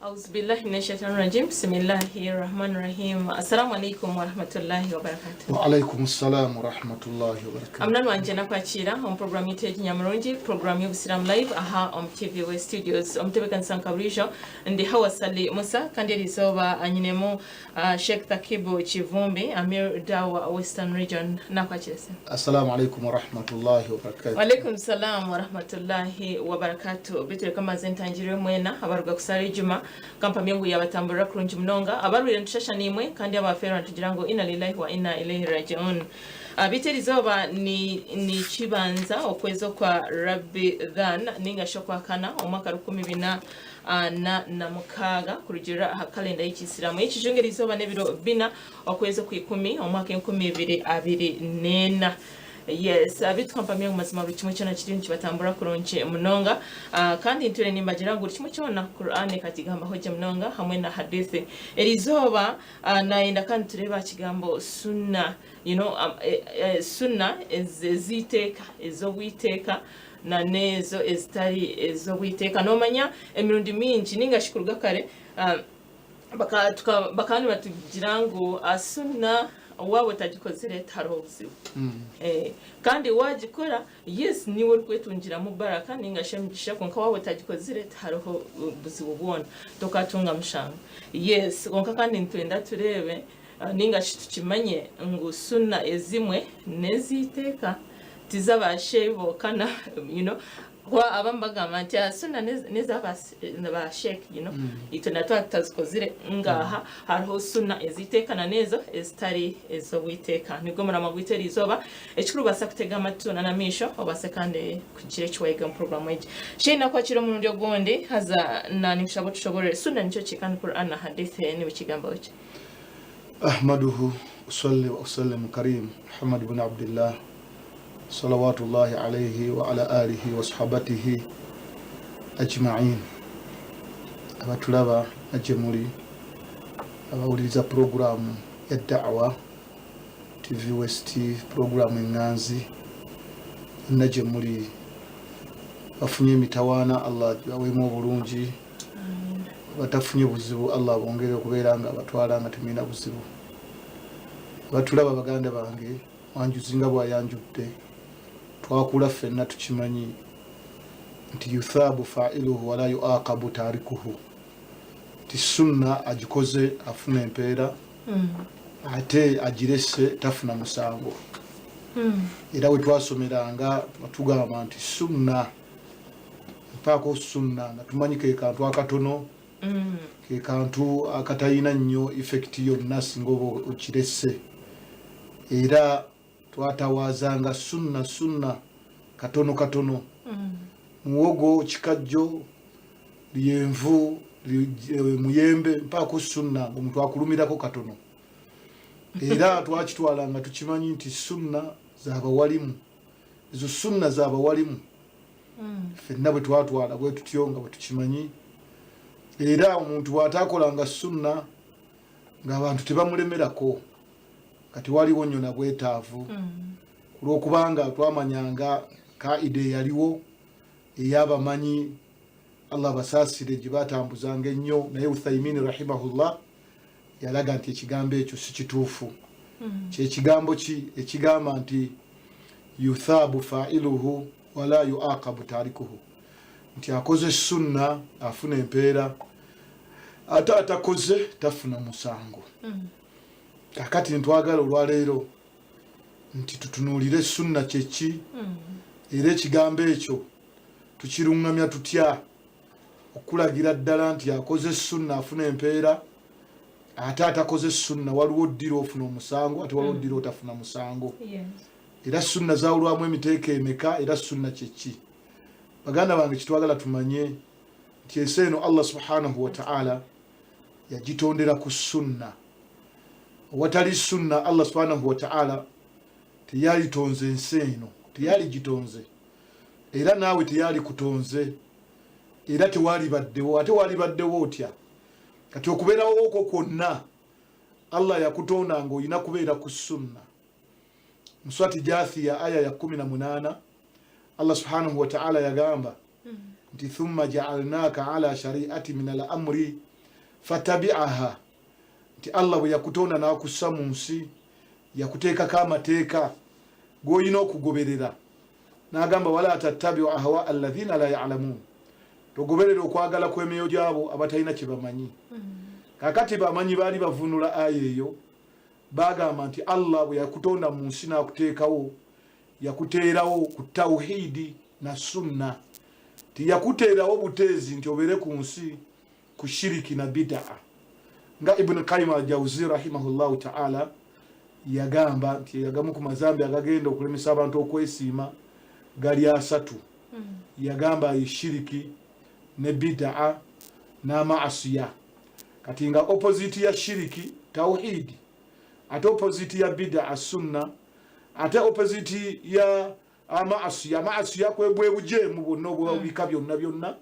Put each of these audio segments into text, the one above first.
Auzubillahi minash-shaytanir-rajim. Bismillahir-rahmanir-rahim. Assalamu alaikum wa rahmatullahi wa barakatuh. Wa alaikum assalam wa rahmatullahi wa barakatuh. Amnano anjena kwachira on program iteji nyamurungi program y'Obusiramu live aha on TV West Studios omtebeka nsankaburisho ndi hawa Sali Musa kandi erizoba anyinemu Sheikh Takibu Chivumbi Amir Dawa Western Region nakwachirese. Assalamu alaikum wa rahmatullahi wa barakatuh. Wa alaikum salam wa rahmatullahi wa barakatuh. Bitre kama zentanjire mwena abaruga kusari juma kampa myangu yabatambura kurungi mnonga abarwire ntushasha nimwe kandi abafera ntugirango inna lillahi wa inna ilaihi raji'un. Biteri zoba ni chibanza okwezo kwa Rabbi Dhan ninga shokwa kana omwaka 2024 na mukaga kurugira ha kalenda y'Ikisilamu y'ikijungeri zoba nebiro bina okwezo ku 10 omwaka 2024. Yes, abitwampamye mu mazima buri kimwe cyana kiri kibatambura kuronke munonga kandi inture nimbagira ngo kimwe cyona Qur'an katigamba hoje munonga hamwe na hadithi erizoba naenda kandi tureba kigambo sunna sunna eziteka ezobwiteka na nezo ezitari ezobwiteka nomanya emirundi mingi ningashikurwa kare bakani batugira ngo sunna wabo tagikozere tarobuzibu kandi wagikora yes niwe kwetungira mu baraka ningashemisha konka wabo tagikozere taroho buzibu bona tokatunga mushanga yes konka kandi ntwenda turebe ningashitukimanye ngo sunna ezimwe neziteka tizabashebo kana kwa abambaga manti sunna neza ba sheikh ito natwa tazikozire ngaha hariho sunna ezitekana nezo ezitari ezobwiteka nibwo muramagwitera izoba ekikuru basa kutega amatuna na misho obase kandi kugire chiwega mu program eje shina kwa kiro murundi ogonde haza na nimshabo tushobore sunna nicho kikani Qur'an na hadithi ni bikigamba uchi ahmaduhu usalli wa usallim karim Muhammad ibn Abdullah salawatullahi alayhi wa ala alihi wa sahabatihi ajma'in. Abatulaba ajemuli abawuliza program ya da'wa TV West program enganzi najemuli bafunye mitawana Allah awemo bulungi batafunye buzibu Allah bongere kuberanga batwala nga temina buzibu. Batulaba baganda bange wanjuzinga bwa yanjudde twakula fenna tukimanyi nti yuthabu fa'iluhu wala yuaqabu tarikuhu ti sunna ajikoze afuna empeera ate ajirese tafuna musango era we twasomeranga batugamba nti sunna mpako sunna natumanyi ke kantu akatono ke kantu akatayina nnyo effect yonna singa okirese era twatawazanga sunna katono muwogo kikajjo lyenvu muyembe mpaka sunna omuntu akulumirako katono era twakitwalanga tukimanyi nti sunna zaba walimu ezo sunna zaba walimu fenna bwe twatwala bwe tutyonga bwe tukimanyi era omuntu watakolanga sunna ng'abantu tebamulemerako kati waliwo nnyo na bwetaavu kulwokubanga twamanyanga kaide yaliwo eyabamanyi Allah basasire gibatambuzanga ennyo naye Uthaymin rahimahullah yalaga nti ekigambo ekyo si kituufu kyekigambo ki ekigamba nti yuthabu fa'iluhu wala yuaqabu tarikuhu nti akoze sunna afuna empeera ate atakoze tafuna musango. Kakati ntwagala olwaleero nti tutunuulire sunna kyeki era ekigambo ekyo tukirungamya tutya okulagira ddala nti akoze sunna afuna empeera ate atakoze sunna waliwo ddira ofuna omusango ate waliwo ddira otafuna musango. Era sunna zawulwamu emiteeka emeka era sunna kyeki baganda bange kitwagala tumanye nti ensi eno Allah subhanahu wa ta'ala yagitondera ku sunna. Watali sunna Allah subhanahu wa ta'ala tiyali tonze ensi eno tiyali gitonze era naawe tiyali kutonze era tewali baddewo ate wali baddewo otya kati okubeerawo okwo kwonna Allah yakutonda ng'olina kubeera ku sunna. Muswati Jathiya aya ya 18 Allah subhanahu wa ta'ala yagamba nti thumma ja'alnaka ala shari'ati min al-amri fatabi'aha nti Allah bwe yakutonda n'akussa mu nsi yakuteekako amateeka g'olina okugoberera n'agamba wala tattabi'u ahwa alladhina la ya'lamun togoberera okwagala kw'emyoyo gyabo abatalina kye bamanyi kakati bamanyi baali bavunula aya eyo bagamba nti Allah bwe yakutonda mu nsi n'akuteekawo yakuteerawo ku tawhidi na sunna tiyakuteerawo buteezi nti obeere ku nsi ku shiriki na bid'a nga Ibn Qayyim al-Jawzi rahimahullahu ta'ala yagamba nti yagamu ku mazambi agagenda okulemesa abantu okwesiima gali asatu yagamba shiriki ne bid'a na ma'asiya kati nga opposite ya shiriki tawhidi ate opposite ya bid'a sunna ate opposite ya ma'asiya kwebwe bujemu bonna obubika byonna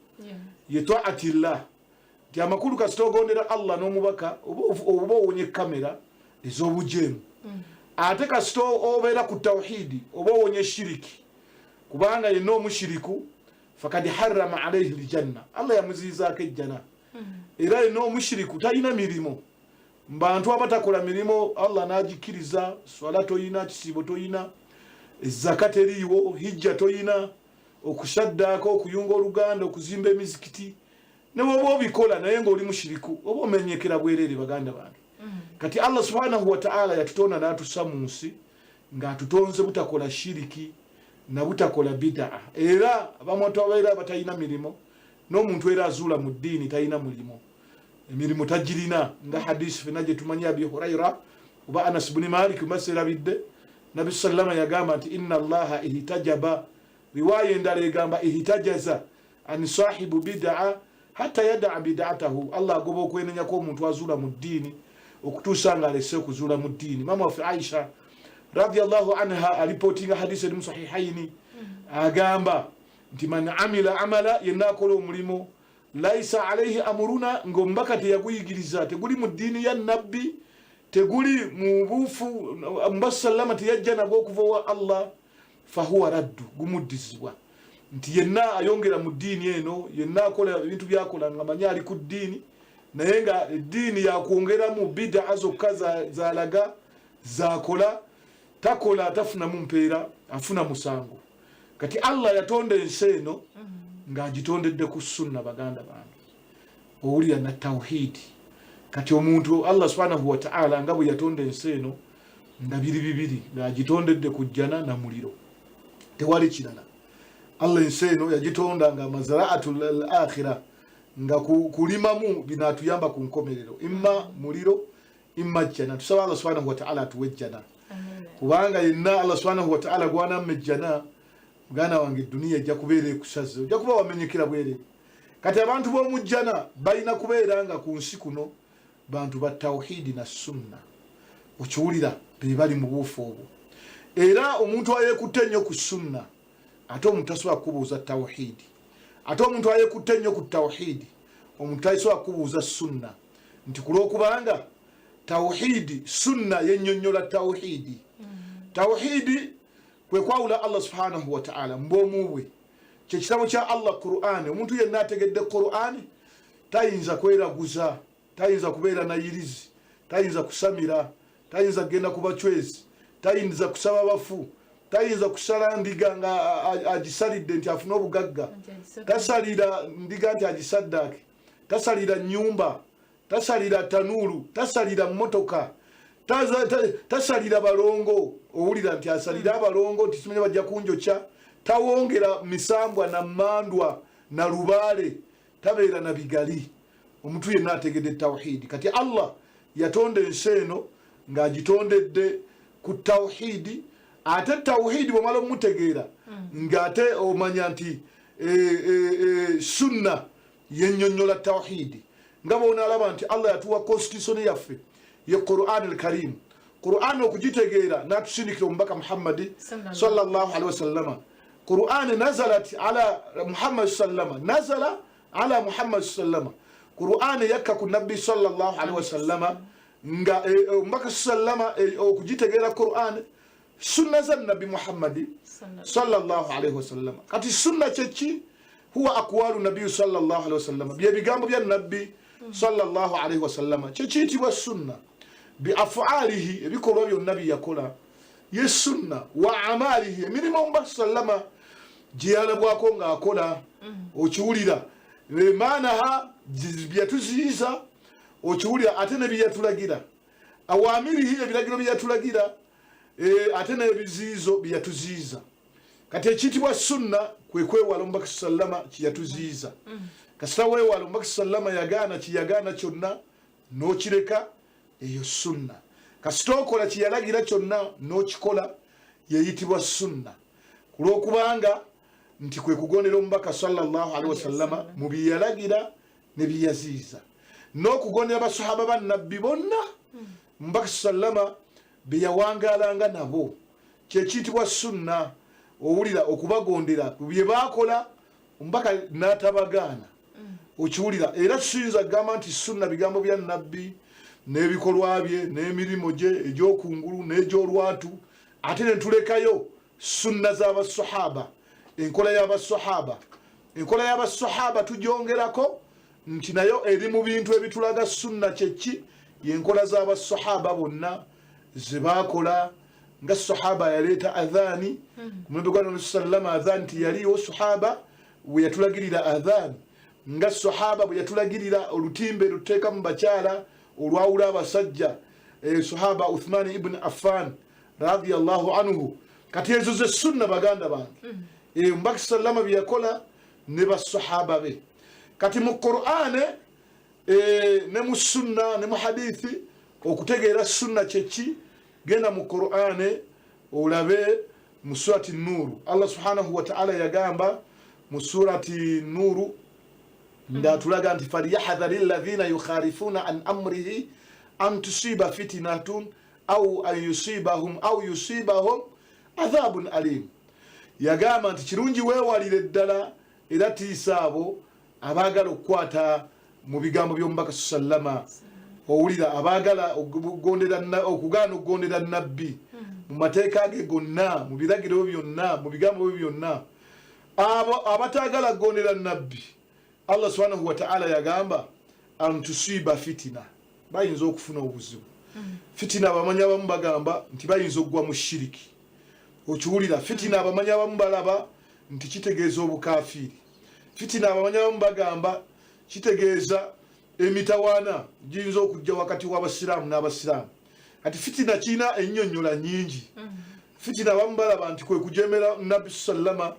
yetwa atillah ti amakulu kasitogondera Allah n'omubaka oba owonye kamera ez'obujemu ate kasito obeera ku tawhidi oba owonye shiriki kubanga yenna omushiriku fakad harrama alayhi aljanna Allah yamuzizaako ejjana era yenna omushiriku talina mirimo mbantu abatakola mirimo Allah n'agikiriza swala toyina kisibo toyina ezaka teriiwo hijja toyina okusaddaako okuyunga oluganda okuzimba emizikiti ne bwoba obikola naye ng'oli mushiriku oba omenyekera bwereere baganda bange kati Allah subhanahu wa ta'ala yatutonda n'atussa mu nsi ng'atutonze butakola shiriki na butakola bid'a era abamuntu abaira batalina mirimo n'omuntu era azuula mu ddiini talina mulimo emirimu tagirina nga hadisi fena gye tumanyi Abi Hurayra oba Anas ibn Malik maserabidde Nabi sallama yagamba nti inna Allaha ihtajaba riwaya endala egamba ihtajaza an sahibu bid'a hatta yada'a bid'atahu Allah agoba okwenenya ko omuntu azuula mu ddiini okutuusa nga alese okuzuula mu ddiini mama waffe Aisha radiyallahu anha alipotinga hadisi eri mu sahihaini agamba nti man amila amala yenna akola omulimo laisa alayhi amuruna ng'omubaka teyaguyigiriza teguli mu ddiini ya nabbi teguli mu buufu mbasallama teyajja nagwo okuva wa Allah fahuwa raddu gumuddizibwa nti yenna ayongera mu ddiini eno yenna akola ebintu byakola nga manyi ali ku ddiini naye nga eddiini yakwongeramu bid'a zokka zalaga zakola takola atafunamu mpeera afuna musango kati Allah yatonda ensi eno ng'agitondedde ku sunna baganda bange owulira na tawhidi kati omuntu Allah subhanahu wa ta'ala nga bwe yatonda ensi eno nga bibiri ng'agitondedde ku jjana na muliro tewali kirala Allah ensi eno yagitonda nga mazara'atul akhirah nga kulimamu binatuyamba ku nkomerero imma muliro imma jjana tusaba Allah subhanahu wa ta'ala atuwe jjana kubanga yenna Allah subhanahu wa ta'ala gwanamme jjana muganda wange dunia ejja kubeera ekusaze ojja kuba wamenyekera bwere kati abantu b'omujjana balina kubeera nga ku nsi kuno bantu ba tawhidi na sunna okiwulira be bali mu buufu obwo era omuntu ayekutte ennyo ku sunna ate omuntu tasobola kubuuza tawhidi ate omuntu ayekutte ennyo ku tawhidi omuntu tasobola kubuuza sunna nti kulwokubanga tawhidi sunna yennyonnyola tawhidi tawhidi kwe kwawula Allah subhanahu wa ta'ala mbwomu bwe kyekitabo kya Allah Qur'an omuntu yenna ategedde Qur'an tayinza kweraguza tayinza kubeera na yirizi tayinza kusamira tayinza kugenda ku bachwezi tayinza kusaba bafu tayinza kusala ndiga nga agisalidde nti afuna obugagga tasalira ndiga nti agisaddake tasalira nyumba tasalira tanuru tasalira motoka tasalira balongo owulira nti asalira abalongo nti simanya bajja kunjokya tawongera misambwa na mandwa na lubaale tabeera na bigali omuntu yenna ategedde tawhidi kati Allah yatonda ensi eno ng'agitondedde ku tawhidi ate tawhidi bw'omala omutegeera ng'ate omanya nti sunna yennyonnyola tawhidi nga bw'onaalaba nti Allah yatuwa constitution yaffe ye Qur'an al-Karim Qur'an okugitegeera n'atusindikira omubaka Muhammad sallallahu alaihi wasallam Qur'an nazalat ala Muhammad sallama nazala ala Muhammad sallama Qur'an yakka ku nabbi sallallahu alaihi wasallam nga omubaka sallama okugitegeera Qur'an sunna za nabbi Muhammad sallallahu alaihi wasallam kati sunna kyeki huwa aqwalu nabbi sallallahu alaihi wasallam bye bigambo bya nabbi sallallahu alaihi wasallama kyekiyitibwa sunna biafaalihi ebikolwa byonna byeyakola ye sunna wa amalihi emirimu omubaka sallama gyeyalabwako ng'akola okiwulira maanaha byeyatuziyiza okiwulira ate ne byeyatulagira awamirihi ebiragiro byeyatulagira ate n'ebiziyizo byeyatuziyiza kati ekiyitibwa sunna kwe kwewala omubaka sallama kyeyatuziyiza kasita weewala omubaka sallama yagaana kyeyagaana kyonna n'okireka eyo sunna kasita okola kyeyalagira kyonna n'okikola yeyitibwa sunna kulwokubanga nti kwe kugondera omubaka sallallahu alaihi wasallama mu byeyalagira ne byeyaziyiza n'okugondera basahaba bannabbi bonna omubaka sallama byeyawangalanga nabo kyekiyitibwa sunna owulira okubagondera ku bye baakola omubaka n'atabagaana okiwulira era tuyinza kugamba nti sunna bigambo bya nabbi n'ebikolwa bye n'emirimu gye egy'okungulu n'egy'olwatu ate netulekayo sunna z'abasahaba enkola y'abasahaba tugyongerako nti nayo eri mu bintu ebitulaga sunna kyeki yenkola z'abasahaba bonna ze baakola nga sahaba yaleeta adhaani mulembe gwa nabi sallama adhaani tiyaliwo sahaba bwe yatulagirira adhaani nga sahaba bwe yatulagirira olutimbe luteeka mu bakyala olwawula abasajja sahaba Uthman ibn Affan radiyallahu anhu kati ezo ze sunna baganda bange omubaka sallama bye yakola ne basahaba be kati mu Qur'ane ne mu sunna ne mu hadithi okutegeera sunna kyeki genda mu Qur'ane olabe mu surati Nuru Allah subhanahu wa ta'ala yagamba mu surati Nuru ndatulaga nti falyahdhari alladhina yukharifuna an amrihi an tusiba fitnatun au an yusibahum adhabun alim yagamba nti kirungi weewalire ddala era tiisa abo abaagala okukwata mu bigambo by'omubaka sallama owulira abaagala okugaana okugondera nabbi mu mateeka ge gonna mu biragiro byonna mu bigambo bye byonna abataagala kugondera nabbi Allah subhanahu wa ta'ala yagamba antusiba fitina bayinza okufuna obuzibu fitina abamanyi abamu bagamba nti bayinza okugwa mu shiriki okiwulira fitina abamanyi abamu balaba nti kitegeeza obukafiri fitina abamanyi abamu bagamba kitegeeza emitawaana giyinza okujja wakati w'abasiraamu n'abasiraamu kati fitina kiina ennyonnyola nnyingi fitina abamu balaba nti kwe kujemera nabbi sallama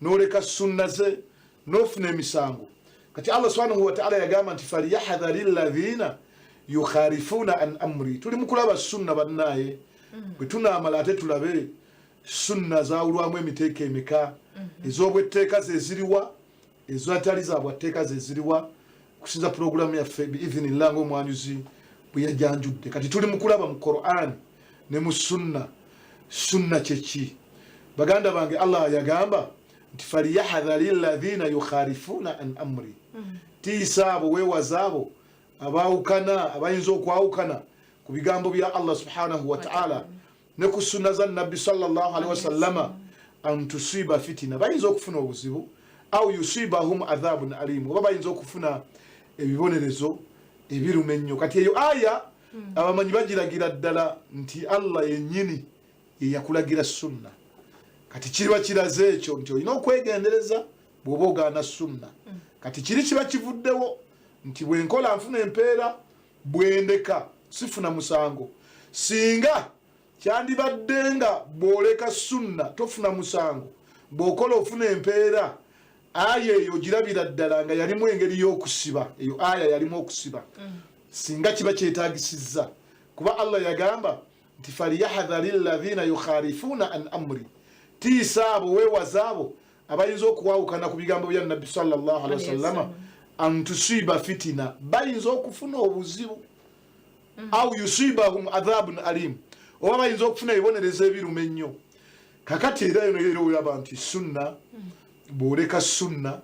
n'oleka sunna ze n'ofuna emisango kati Allah subhanahu wa ta'ala yagamba nti falyahdhari alladhina yukharifuna an amri tuli mukulaba sunna bannaye bwe tunaamala ate tulabe sunna zawulwamu emiteeka emeka ez'obwetteeka zeziriwa ezatali za bwatteeka zeziriwa kusinza programu yaffe biidhinillah ng'omwanyuzi bwe yajanjudde kati tuli mukulaba mu Qur'an ne mu sunna kyeki baganda bange Allah yagamba nti falyahdhari alladhina yukharifuna an amri tiisa abo weewaza abo abaawukana abayinza okwawukana ku bigambo bya Allah subhanahu wa ta'ala ne ku sunna za nabbi sallallahu alaihi wasallama an tusiba fitina bayinza okufuna obuzibu au yusibahum adhabun alim oba bayinza okufuna ebibonerezo ebiruma ennyo kati eyo aya abamanyi bagiragira ddala nti Allah yennyini yeyakulagira sunna kati kiriba kiraze ekyo nti olina okwegendereza bw'oba ogaana sunna kati kiri kiba kivuddewo nti bwenkola nfuna empeera bwendeka sifuna musango singa kyandibadde nga bw'oleka sunna tofuna musango bw'okola ofuna empeera aya eyo girabira ddala nga yalimu engeri y'okusiba eyo aya yalimu okusiba singa kiba kyetaagisizza kuba Allah yagamba nti falyahdhari alladhina yukharifuna an amri tiisa abo weewaza abo abayinza okuwawukana ku bigambo bya nabbi sallallahu alaihi wasallama an tusiba fitina bayinza okufuna obuzibu au yusibahum adhabun alim oba bayinza okufuna ebibonerezo ebiruma ennyo kakati era eno era olaba nti sunna bw'oleka sunna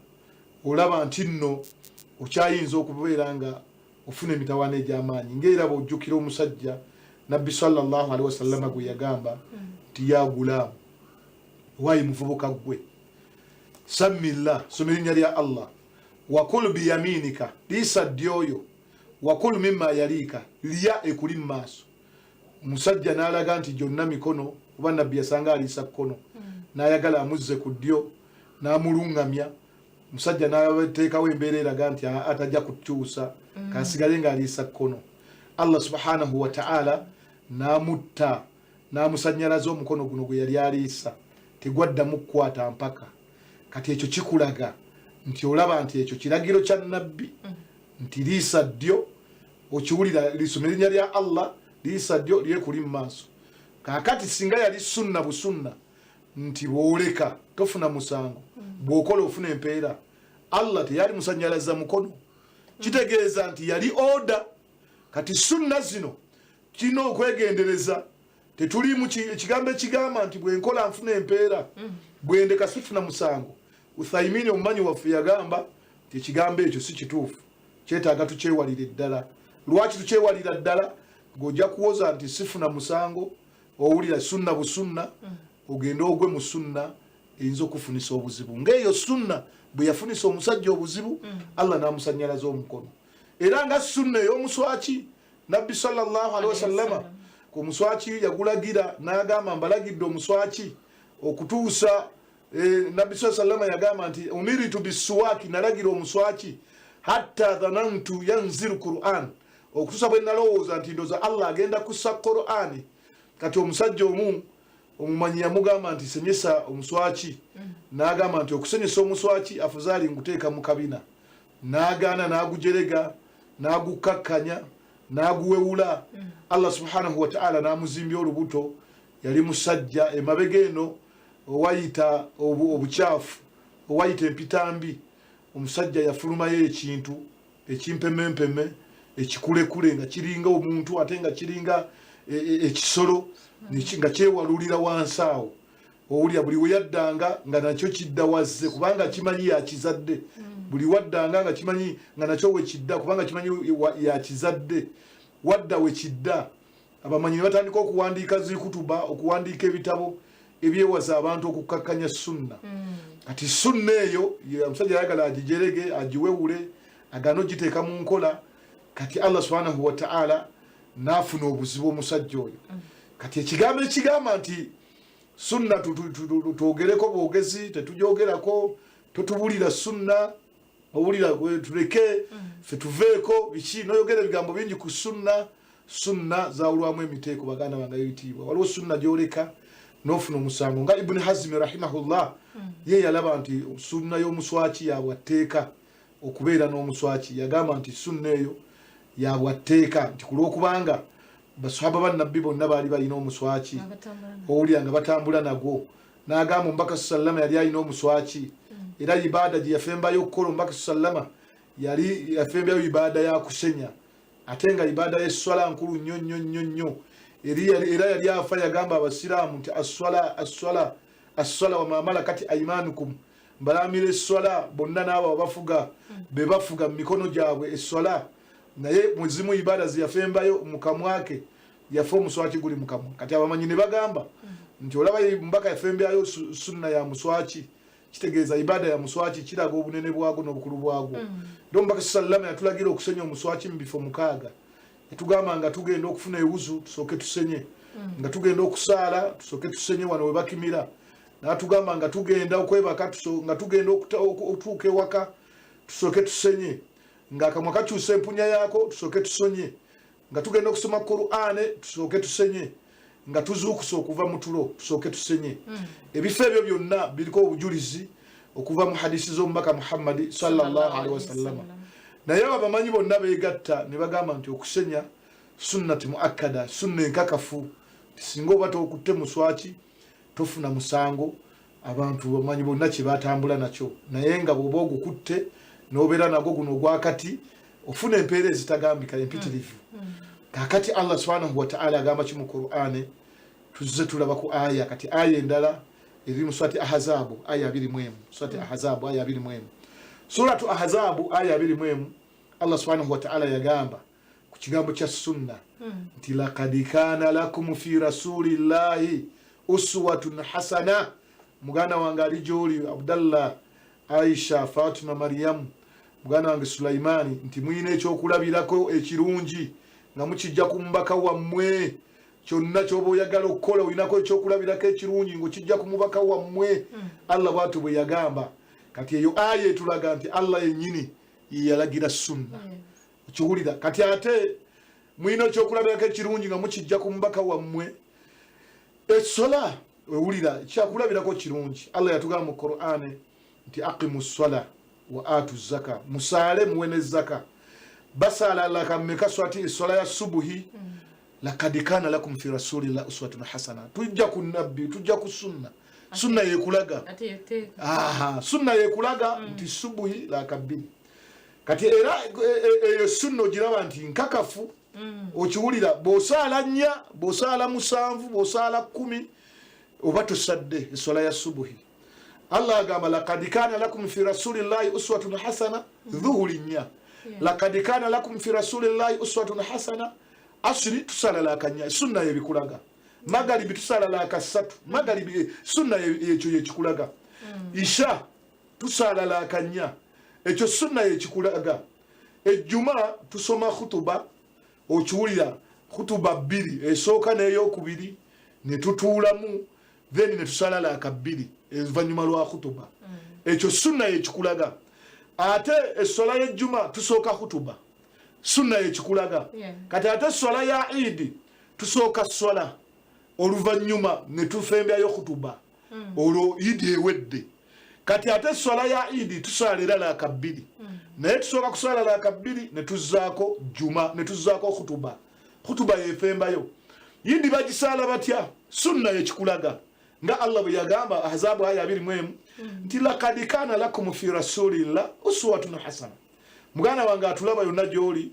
olaba nti nno okyayinza okubeera nga ofuna emitawaana egy'amaanyi ng'era bw'ojjukira omusajja nabbi sallallahu alaihi wasallama gwe yagamba nti ya gulaamu wayi muvubuka gwe samillah soma erinnya lya Allah wakul biyaminika liisa ddyoyo wakulu mimma yalika lya ekuli maaso musajja n'alaga nti gyonna mikono kuba nabbi yasanga aliisa kkono n'ayagala amuzze ku ddyo n'amulungamya musajja n'ateekawo embeera eraga nti atajja kukyusa kasigale ng'aliisa kkono Allah subhanahu wa ta'ala n'amutta n'amusanyalaza omukono guno gwe yali aliisa tegwaddamu kukwata mpaka kati ekyo kikulaga nti olaba nti ekyo kiragiro kya nabbi nti liisa ddyo okiwulira lisoma erinnya lya Allah liisa ddyo lyekuli mu maaso kakati singa yali sunna busunna nti bwoleka tofuna musango bwokola ofuna empeera Allah teyali musanyalaza mukono kitegeeza nti yali oda kati sunna zino kino okwegendereza tetuli mu kigambo ekigamba nti bwenkola nfuna empeera bwendeka sifuna musango Uthaymeen omumanyi waffe yagamba nti ekigambo ekyo si kituufu kyetaaga tukyewalira ddala lwaki tukyewalira ddala ng'ojja kuwoza nti sifuna musango owulira sunna busunna ogenda ogwe mu sunna eyinza okufunisa obuzibu ng'eyo sunna bwe yafunisa omusajja obuzibu Allah n'amusanyalaza omukono era nga sunna ey'omuswaki nabbi sallallahu alaihi wasallama ku muswaki yagulagira n'agamba mbalagidde omuswaki okutuusa nabbi sallallahu alaihi wasallama yagamba nti umiritu bisuwaki nalagira omuswaki hatta dhanantu yanziru Qur'an okutuusa bwe nalowooza nti ndoza Allah agenda kussa Qur'ani kati omusajja omumanyi yamugamba nti senyesa omuswaki n'agamba nti okusenyesa omuswaki afuzaali nguteeka mu kabina n'agaana n'agujerega n'agukakkanya n'aguwewula Allah subhanahu wa ta'ala n'amuzimbya olubuto yali musajja emabega eno owayita obukyafu owayita empitambi omusajja yafulumayo ekintu ekimpemempeme ekikulekule nga kiringa omuntu ate nga kiringa ekisolo nga kyewalulira wansi awo owulira buli we yaddanga nga nakyo kidda wazze kubanga kimanyi yakizadde buli waddanga nga kimanyi nga nakyo we kidda kubanga kimanyi yakizadde wadda we kidda abamanyi ne batandika okuwandiika zikutuba okuwandiika ebitabo ebyewaza abantu okukakkanya sunna kati sunna eyo omusajja yayagala agijerege agiwewule agano giteeka mu nkola kati Allah subhanahu wa ta'ala n'afuna obuzibu omusajja oyo kati ekigambo ekigamba nti sunna twogereko bwogezi tetugyogerako totubulira sunna owulira tuleke fe tuveeko biki noyogera ebigambo bingi ku sunna zawulwamu emiteeko baganda bange ebitiibwa waliwo sunna gyoleka n'ofuna omusango nga Ibn Hazm rahimahullah ye yalaba nti sunna y'omuswaki yabwatteeka okubeera n'omuswaki yagamba nti sunna eyo yabwatteeka nti kulwokubanga basahaba bannabbi bonna baali balina omuswaki owulira nga batambula nagwo n'agamba omubaka sallama yali alina omuswaki era ibaada gye yafembayo okukola omubaka sallama yali yafembayo ibaada ya kusenya ate nga ibaada y'esswala nkulu nnyo nnyo nnyo nnyo era yali afa yagamba abasiraamu nti asswala wa ma malakati aymanukum mbalamira esswala bonna n'abo abafuga be bafuga mu mikono gyabwe esswala naye muzimu ibaada ziyafembayo mukamwake yafa omuswaki guli mukamwa kati abamanyi ne bagamba nti olaba mbaka yafembayo sunna ya muswaki kitegeeza ibaada ya muswaki kiraga obunene bwagwo n'obukulu bwagwo ndo mbaka sallama yatulagira okusenya omuswaki mu bifo 6 yatugamba nga tugenda okufuna ewuzu tusooke tusenye nga tugenda okusaala tusooke tusenye wano we bakimira n'atugamba nga tugenda okwebaka nga tugenda okutuuka ewaka tusooke tusenye nga akamwa kakyusa empunya yaako tusooke tusonye nga tugenda okusoma Qur'ane tusooke tusenye nga tuzuukusa okuva mu tulo tusooke tusenye ebifo ebyo byonna biriko obujulizi okuva mu hadisi z'omubaka Muhammad sallallahu alaihi wasallam naye abamanyi bonna beegatta ne bagamba nti okusenya sunnati muakkada sunna enkakafu singa oba tokutte muswaki tofuna musango abantu bamanyi bonna kye batambula nakyo naye nga bw'oba ogukutte n'obeera nagwo guno ogwakati ofuna empeera ezitagambika empitirivu kakati Allah subhanahu wa ta'ala agamba ki mu Qur'ane tuzze tulaba ku aya kati aya endala eri mu surati Ahzabu aya 21 surati Ahzabu aya 21 suratu Ahzabu aya 21 Allah subhanahu wa ta'ala yagamba ku kigambo kya sunna nti laqad kana lakum fi rasulillahi uswatun hasana muganda wange ali joli Abdallah Aisha Fatima Maryam muganda wange Sulaimani nti muyina ekyokulabirako ekirungi nga mukijja ku mubaka wammwe kyonna kyoba oyagala okukola olinako ekyokulabirako ekirungi ng'okijja ku mubaka wammwe Allah bw'atyo bwe yagamba. Kati eyo aya etulaga nti Allah yennyini yalagira sunna. Okiwulira kati ate muyina ekyokulabirako ekirungi nga mukijja ku mubaka wammwe. Essola owulira kyakulabirako kirungi. Allah yatugamba mu Qur'ani nti aqimu ssola wa atu zaka, musaale muwe ne zaka. Basala laka mmeka swati essola ya subuhi lakad kana lakum fi rasulillahi uswatun hasana. Tujja ku nabbi, tujja ku sunna. Sunna yekulaga sunna yekulaga nti subuhi lakabiri. Kati era eyo sunna ogiraba nti nkakafu. Okiwulira bw'osaala 4 bw'osaala 7 bw'osaala 10 oba tosadde essola ya subuhi. Allah agamba lakad kana lakum fi rasulillahi uswatun hasana dhuhuri 4 lakad kana lakum fi rasulillahi uswatun hasana. Asri tusala lakanya sunna yebikulaga. Magaribi tusala lakasatu magaribi sunna yekyo yekikulaga. Isha tusala lakanya ekyo sunna yekikulaga. Ejjuma tusoma khutuba okiwulira khutuba 2 esooka n'eyokubiri ne tutuulamu then ne tusala lakabiri evanyuma lwa khutuba. Ekyo sunna yekikulaga. Ate essola y'ejjuma tusooka khutuba sunna yekikulaga. Kati ate essola ya Eid tusooka sola oluvanyuma ne tufembyayo khutuba olwo Eid ewedde. Kati ate essola ya Eid tusalira lakabiri naye tusooka kusala lakabiri ne tuzzaako juma ne tuzzaako khutuba yefembayo. Eid bagisala batya? Sunna yekikulaga nga Allah bwe yagamba Ahzab aya 21 nti lakad kana lakum fi rasulillahi uswatun hasana. Muganda wange atulaba yonna gy'oli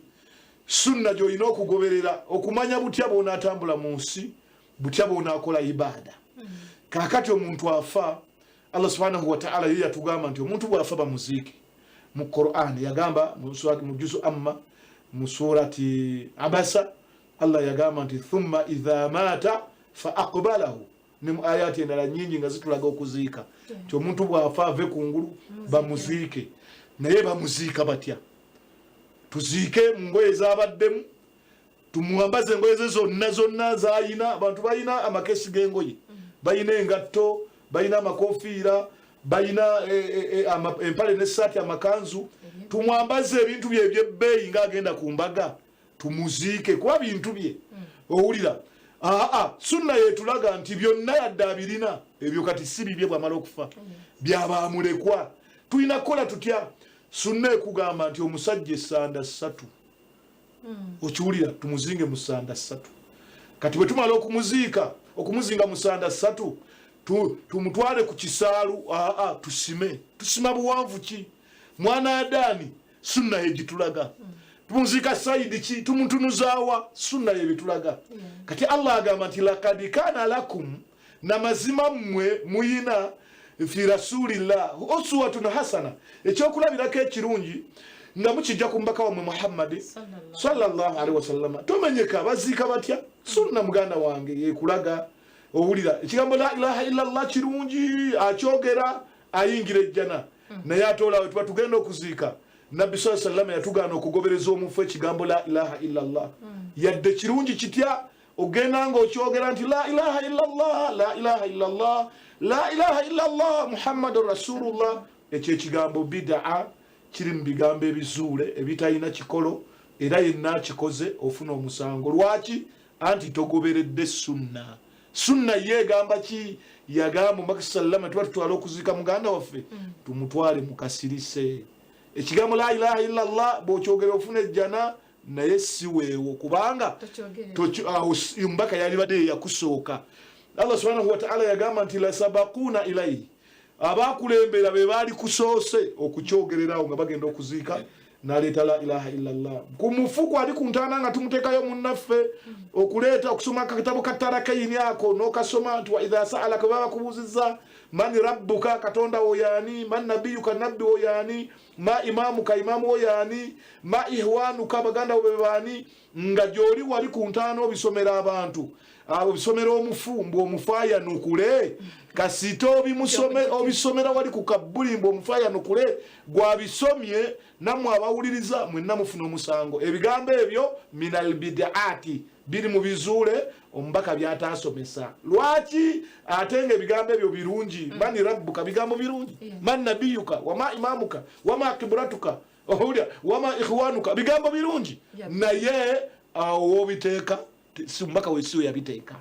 sunna gy'olina okugoberera okumanya butya bw'onaatambula mu nsi butya bw'onaakola ibada. Kaakati omuntu afa Allah subhanahu wa ta'ala ye yatugamba nti omuntu bw'afa bamuziike. Mu Qur'an yagamba mu juzu amma mu surati Abasa Allah yagamba nti thumma idha mata fa aqbalahu. Ni mu ayati endala nyingi nga zitulaga okuziika. Nti omuntu bw'afa ave kungulu bamuziike. Naye bamuziika batya? Tuziike mu ngoye z'abaddemu tumuwambaze engoye ze zonna z'ayina. Abantu balina amakesi g'engoye, balina engatto, balina amakofiira, balina empale n'essaati amakanzu. Tumwambaze ebintu bye eby'ebbeeyi ng'agenda ku mbaga tumuziike kuba bintu bye. Owulira sunna yetulaga nti byonna yadde abirina ebyo kati si bibye bw'amala okufa byabamulekwa. Tulina kukola tutya? Sunna ekugamba nti omusajja essanda 3 okiwulira tumuzinge mu ssanda 3. Kati bwe tumala okumuzinga mu ssanda 3 tumutwale ku kisaalu tusima buwanvu ki? Mwana Adani sunna yegitulaga. Tumuzika saidi ki? Tumutunuzaawa sunna yebitulaga. Kati Allah agamba nti lakad kana lakum na mazima mmwe muyina fi rasulillah uswatun hasana ekyokulabirako ekirungi nga mukijja ku mbaka wammwe Muhammad sallallahu alaihi wasallam. Tomenyeka baziika batya? Sunna muganda wange yekulaga. Owulira ekigambo la ilaha illallah kirungi akyogera ayingira ejjana naye atolawe tuba tugenda okuziika. Nabbi sallallahu alaihi wasallam yatugaana okugobereza omufu ekigambo la ilaha illallah. Yadde kirungi kitya ogenda nga okyogera nti la ilaha illallah la ilaha illallah la ilaha illallah Muhammadur Rasulullah. Ekyo ekigambo bid'a kiri mu bigambo ebizuule ebitalina kikolo era yenna kikoze ofuna omusango. Lwaki? Anti togoberedde sunna. Sunna yegamba ki? Yagamba Mbaka sallama tuba tutwala okuziika muganda waffe tumutwale mukasirise. Ekigambo la ilaha illallah bw'okyogera ofuna ejjana naye si weewo kubanga mbaka yali badde yakusooka. Allah subhanahu wa ta'ala yagamba nti la sabaquna ilayhi. Abakulembera be baali kusoose okukyogererawo nga bagenda okuziika n'aleeta la ilaha illallah. Ku mufuku ali ku ntaana nga tumuteekayo munnaffe okuleeta okusoma akatabo katarakaini ako n'okasoma nti wa idha sa'alaka baba kubuuzizza man rabbuka katonda woyaani man nabiyuka nabbi woyaani ma imamuka imamu oyani ma ihwanuka baganda bebani nga joli wali ku ntaano bisomera abantu abo bisomera omufumbo omufaya nukule kasito obisomera wali ku kabulimbo omufaya nukule gwa bisomye namwe abawuliriza mwenna mufuna omusango ebigambo ebyo minal bid'ati biri mu bizule ombaka byatasomesa lwaki atenge ebigambo ebyo birungi mani rabbuka bigambo birungi man nabiyuka wama imamuka wama kibratuka wama ikhwanuka bigambo birungi naye awo biteeka simbaka wesiwe yabiteeka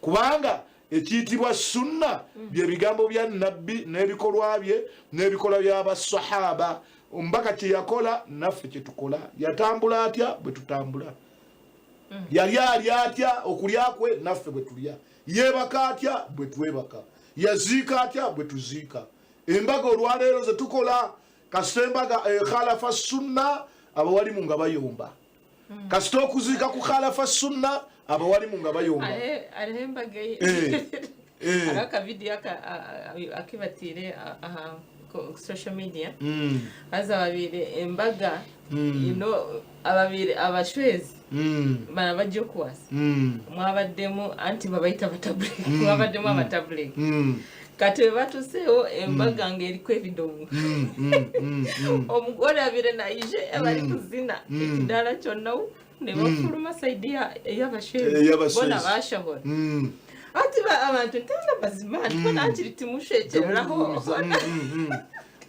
kubanga ekiyitibwa sunna bye bigambo bya nabbi n'ebikolwa bye n'ebikola by'abasahaba ombaka kye yakola naffe kye tukola yatambula atya bwe tutambula yali atya okulya kwe naffe bwe tulya yeebaka atya bwe twebaka yaziika atya bwe tuziika embaga olwaleero ze tukola kasita embaga khalafa sunna abawalimu nga bayomba kasita okuziika ku khalafa sunna abawalimu nga bayomba aka video akibatire social media aza babire embaga ababire abashwezi bana bajjo kwasa mwabaddemu anti babayita batablet mwabaddemu abatablet kati batuseewo embaga ng'eriko ebidomo omugole abire naije abali kuzina ekidala kyonna ne bafuluma saidi y'abashwezi bona bashabona ati abantu ntenda bazimana bona akiri timushekeraho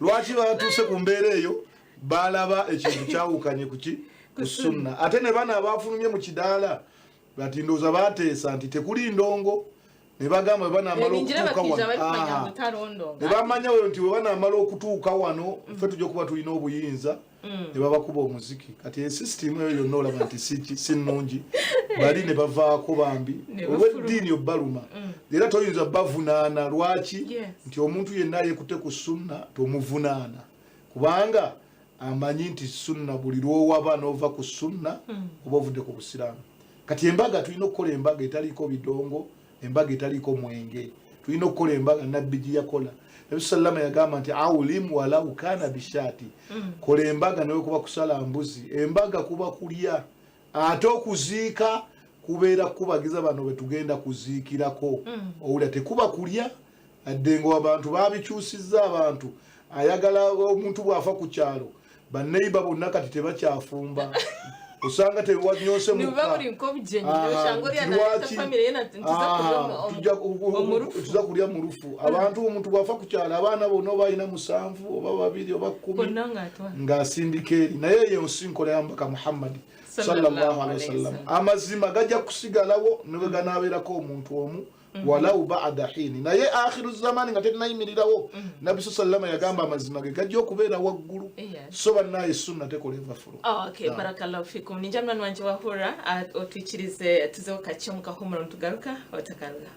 lwaki batuse ku mbeera eyo balaba ekintu kyawukanye kuki ku sunna ate ne bana abafulumye mu kidaala bati ndooza bateesa nti tekuli ndongo ne bagamba bana amalo okutuuka wano ne bamanya nti we bana amalo okutuuka wano ffe tujja kuba tulina obuyinza ne babakuba omuziki kati esisitimu eyo yonna olaba nti si nnungi bali ne bavaako bambi olw'eddiini obbaluma era toyinza bavunaana lwaki nti omuntu yenna yekute ku sunna tomuvunaana kubanga amanyi nti sunna buli lwowaba n'ova ku sunna oba ovudde ku busiraamu kati embaga tulina okukola embaga etaliiko bidongo embaga etaliiko mwenge tulina okukola embaga nabbi gye yakola nabi sallama yagamba nti awulimu walau kana bishaati kola embaga nawe kuba kusala mbuzi embaga kuba kulya ate okuziika kubeera kubagiza bano betugenda kuziikirako owulira tekuba kulya adde nga abantu babikyusizza abantu ayagala omuntu bwafa ku kyalo banneiba bonna kati tebakyafumba usanga tewanyose tuza kulya mu lufu abantu omuntu bwafa ku kyalo abaana bonna oba alina 7 oba 2 oba 10 ng'asindika eri naye yensinkola yambaka muhammadi sallallahu alaihi wasallam amazima gajja kusigalawo ne ganaabeerako omuntu omu walau ba'da hini naye akhiru zamani nga tenayimirirawo nabbi sallama yagamba amazima ge gajja okubeera waggulu so bannaye sunna tekoleva furu okay barakallahu fikum ninjamna nwanje wahura otwikirize tuzeho kacyo mukahumura ntugaruka otakalula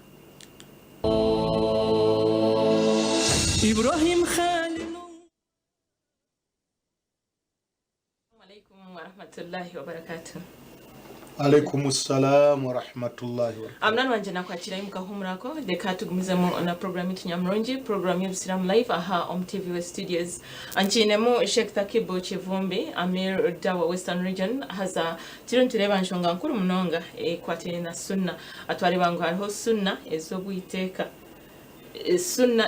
Ibrahim Khalil wa rahmatullahi wa barakatuh Alaikum assalam wa rahmatullahi wa barakatuh. Amnani wanje nakwakira mukahumurako leka tugumizemu na program y'Inyamronji program y'Islam Live aha on TV West Studios ancinemu Sheikh Takibo Chivumbi Amir Dawa Western Region haza tureba nshonga nkuru munonga kwatene na sunna atwari bangu hariho sunna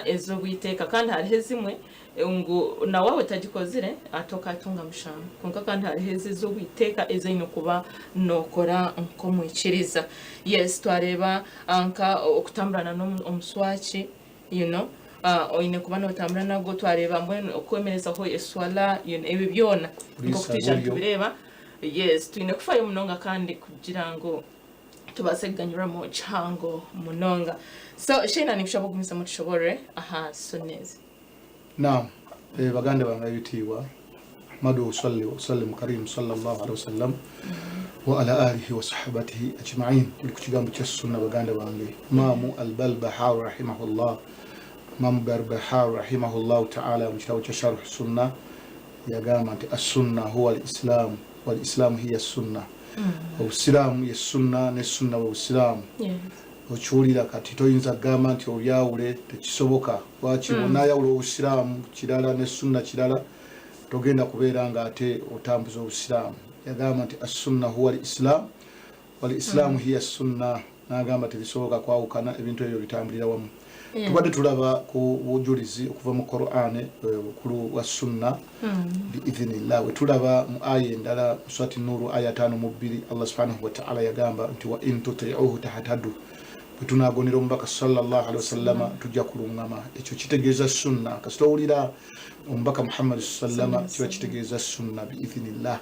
ezobwiteka kandi hariho zimwe ngo na wawe tagikozire atoka atunga mushamba kunka kandi hariho zobwiteka ezaino kuba nokora nko mwikiriza yes twareba anka okutambrana n'omuswachi oine kuba notambura nago twareba mbone okwemereza ho eswala ebi byona ngo kutija tubireba yes tuine kufayo munonga kandi kugira ngo tubaseganyura mu chango munonga so shina nimshabo gumisa mutushobore aha sunnezi naam baganda bangayitiwa madu salli wa sallim karim sallallahu alaihi wasallam wa ala alihi wa sahbatihi ajma'in kukigambo cha sunna baganda bange imamu al-Balbahawi rahimahullah imam Balbahawi rahimahullah ta'ala mshawo cha sharh sunna yagamba nti as-sunna huwa al-islam wal islam hiya as-sunna Usilamu ye sunna ne sunna wa usilamu okiwulira kati toyinza gamba nti obyawule tekisoboka lwaki bonna yawula obusilamu kirala ne sunna kirala togenda kubeera nga ate otambuza obusiraamu. Yagamba nti as-sunna huwa al-islam wal islamu hiya as-sunna, n'agamba tebisoboka kwawukana, ebintu ebyo bitambulira wamu. Tubadde tulaba ku bujulizi okuva mu Qur'an obukulu wa sunna biidhnillah. We tulaba mu aya endala surati Nur aya 5:2 Allah subhanahu wa ta'ala yagamba nti wa in tuti'uhu tahtadu. Bwe tunagonera omubaka sallallahu alaihi wasallama tujja kulungama. Ekyo kitegeeza sunna. Kasitowulira omubaka Muhammad sallama kiba kitegeeza sunna biidhnillah.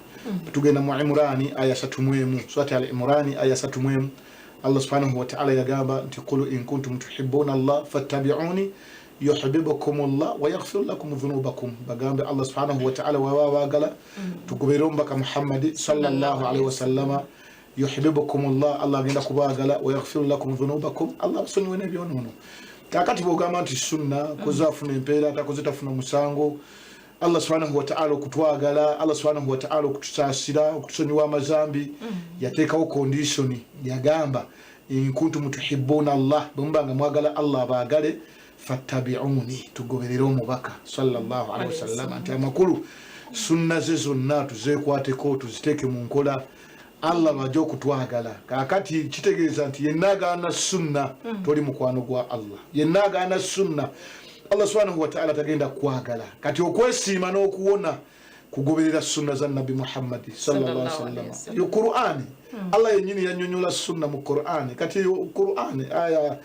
Tugenda mu Imran aya 3:1 surati al-Imran aya 3:1 Allah subhanahu wa ta'ala yagamba nti qul in kuntum tuhibbuna Allah fattabi'uni yuhibbukum Allah wa yaghfir lakum dhunubakum. Bagambe Allah subhanahu wa ta'ala wa bagala tugobera omubaka Muhammad sallallahu alaihi wasallama yuhibbukum Allah, Allah agenda kubagala wa yaghfir lakum dhunubakum, Allah basonyiwe n'ebyonono. Kakati bwogamba nti sunna kuzafuna empeera takozitafuna musango, Allah subhanahu wa ta'ala okutwagala, Allah subhanahu wa ta'ala okutusasira, okutusonyiwa amazambi, yateekawo condition. Yagamba in kuntum tuhibbuna Allah, bwembanga mwagala Allah abagale fattabi'uni, tugoberere omubaka sallallahu alaihi wasallam. Nti amakulu sunna ze zonna tuzeekwateko tuziteeke mu nkola, Allah bajja okutwagala. Kakati kitegeeza nti yenna agaana sunna toli mukwano gwa Allah, yenna agaana sunna Allah subhanahu wa ta'ala tagenda kwagala. Kati okwesiima n'okuwona kugoberera sunna za Nabi Muhammad sallallahu alaihi wasallam. Yo Qur'ani Allah yennyini yannyonnyola sunna mu Qur'ani. Kati Qur'ani aya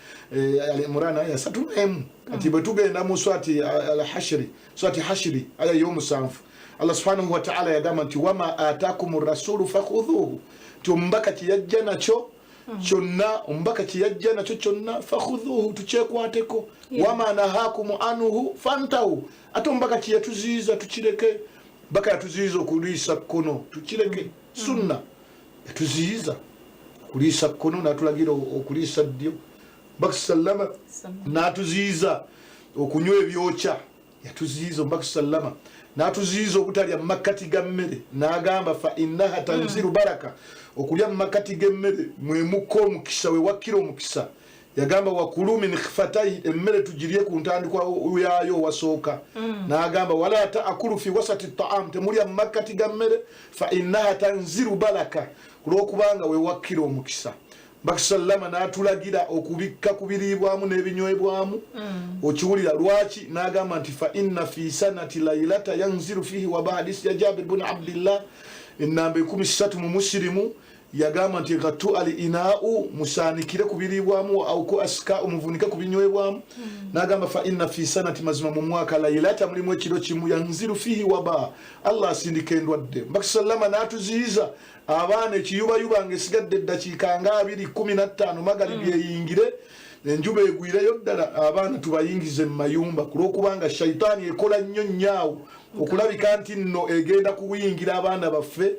al-Imran aya 3:1 kati bwe tugenda mu surati al-Hashr, surati Hashri aya y'omusanvu, Allah subhanahu wa ta'ala yagamba nti wama ataakumur rasulu fakhudhuhu, tumbaka kiyajja nakyo kyonna, ombaka kiyajja nakyo kyonna fakhudhuhu, tukyekwateko. Wama nahakum anhu fantahu, ate ombaka kiyatuziiza tukireke. Baka yatuziiza okuliisa kkono tukireke. Sunna yatuziiza kuliisa kkono n'atulagira okuliisa ddyo. Baka sallama n'atuziiza okunywa ebyokya, yatuziiza Baka sallama n'atuziiza obutalya makkati ga mmere, n'agamba fa innaha tanziru baraka, okulya makkati g'emmere mwemukka omukisa, we wakkira omukisa. Yagamba wakulu min khifatai, emmere tugirye ku ntandikwa yayo wasooka. N'agamba wala ta'kulu fi wasati ta'am, temulya makkati ga mmere fa innaha tanziru baraka, kulwokubanga we wakkira omukisa. Bakisallama n'atulagira okubikka ku biriibwamu n'ebinywebwamu. Okiwulira lwaki? N'agamba nti fa inna fi sanati laylata yanziru fihi wa hadisi ya Jabir ibn Abdillah enamba 13 mu Muslimu. Yagamba nti gatu ali inau, musanikire ku biriibwamu au ku aska omuvunike ku binywebwamu. N'agamba fa inna fi sanati, mazima mu mwaka, laylata mulimu ekiro kimu, yanziru fihi wa Allah asindika endwadde. Bakisallama n'atuziiza abaana ekiyubayuba ng'esigadde eddakiika nga 2:15 magalibi eyingire, enjuba egwireyo ddala, abaana tubayingize mu mayumba, kulwokubanga shayitaani ekola nnyo nnyawo okulabika nti nno egenda kuyingira abaana baffe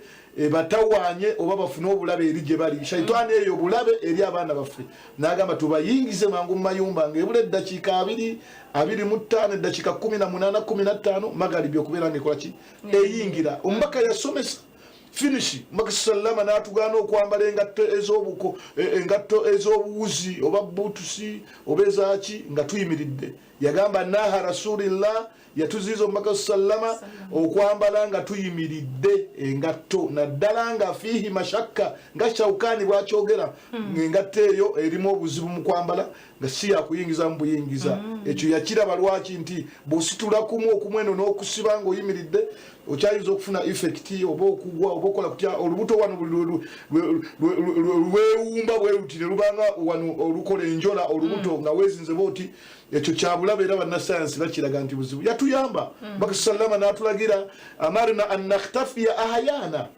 batawaanye oba bafune obulabe eri gye bali. Shayitaani eyo obulabe eri abaana baffe. N'agamba tubayingize mangu mu mayumba ng'ebula eddakiika 25 eddakiika 18-15 magalibi okubeera ng'ekola ki eyingira. Omubaka yasomesa finish. Makasallama n'atugaana okwambala engatto ez'obuwuzi oba butusi oba ezaaki nga tuyimiridde. Yagamba naha rasulillah, yatuziiza Makasallama okwambala nga tuyimiridde engatto, naddala nga fihi mashakka, nga Shawkani bwakyogera engatto eyo erimu obuzibu mu kwambala nga si yakuyingiza mu buyingiza. Ekyo yakiraba lwaki? Nti bw'ositula okumweno n'okusiba ng'oyimiridde okyayinza okufuna effect oba okugwa oba okola kutya. Olubuto wano lwewumba bwe luti ne lubanga wano olukola enjola olubuto nga weezinze bwoti. Ekyo kyabulabe era bannasayansi bakiraga nti buzibu. Yatuyamba Bakasallama n'atulagira amarna an nakhtafiya ahyana,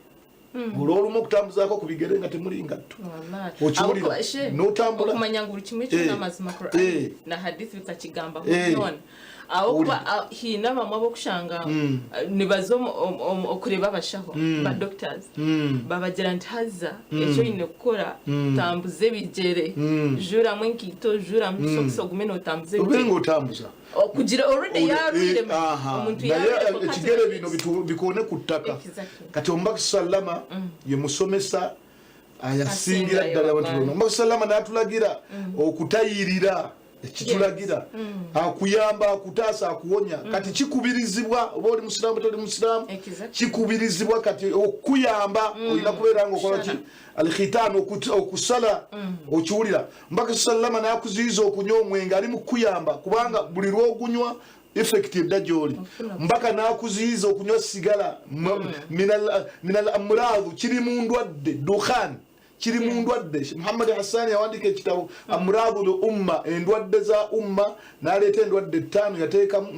olwolumu okutambuzaako ku bigere nga temuli ngatto. Okiwulira n'otambula okumanya ngu buli kimu ekyo n'amazima Qur'an na hadithi bikakigamba nona aho kuba hina bamwe abokushanga nibaza okureba abashaho ba doctors babagira nti haza ekyo ine kukora tambuze bigere jura mwenkito jura msokso gumeno tambuze ubengo utambuza kugira already yarwire omuntu yarwire ekigere bino bikone kutaka kati Ombaka Sallama ye musomesa ayasingira ddala abantu Ombaka Sallama n'atulagira okutayirira ekitulagira akuyamba akutaasa akuwonya kati kikubirizibwa oba oli musiraamu toli musiraamu kikubirizibwa kati okuyamba olina kubeera nga okola ki alkhitan okusala okiwulira mbaka sallama nakuziyiza okunywa omwenge ali mu kuyamba kubanga buli lwogunywa effect edda gyoli mbaka nakuziyiza okunywa sigala minal amradu kiri mu ndwadde dukhan kiri mu ndwadde Muhammad Hassan yawandika ekitabo amradul umma endwadde za umma naleeta endwadde 5 yateekamu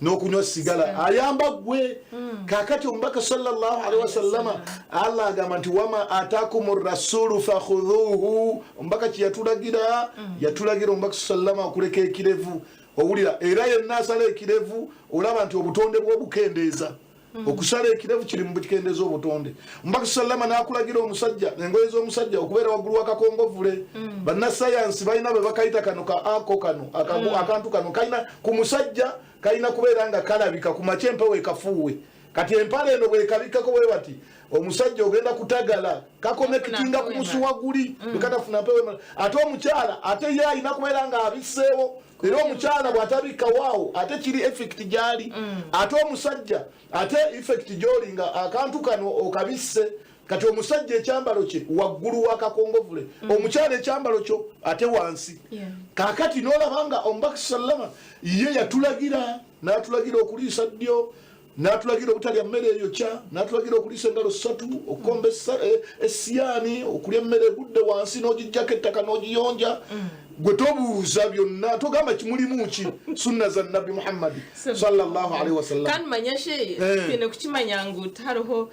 n'okunywa sigala ayamba gwe kakati omubaka sallallahu alaihi wasallama Allah agamba nti wama atakumur rasulu fakhudhuhu omubaka kiyatulagira yatulagira omubaka sallama okuleka ekirevu owulira era yenna asala ekirevu olaba nti obutonde bw'obukendeeza okusala ekirevu kiri mu bukendeeza obutonde mbaka sallama nakulagira omusajja engoye z'omusajja okubeera waggulu wakakongovule bannasayansi balina bwe bakayita kano akantu kano kalina ku musajja kalina kubeera nga kalabika ku makya empewo ekafuuwe kati empala eno bwekabikako bwe bati omusajja ogenda kutagala kakonekitinga ku musuwa guli bwekatafuna mpewo ate omukyala ate ye alina kubeera nga abisseewo era omukyala bw'atabika waawo ate kiri effect gyali ate omusajja ate effect gyoli nga akantu kano okabisse kati omusajja ekyambalo kye waggulu wakakongovule omukyala ekyambalo kyo ate wansi kakati n'olabanga omubaka sallama ye yatulagira n'atulagira okuliisa ddyo n'atulagira obutalya mmere eyo kya n'atulagira okuliisa engalo 3 okukomba essiyani okulya emmere egudde wansi n'ogijjako ettaka n'ogiyonja gwe tobuuza byonna togamba kimulimu ki sunna za nabbi Muhammad sallallahu alaihi wasallam kan manyashe kene kukimanya ngu tariho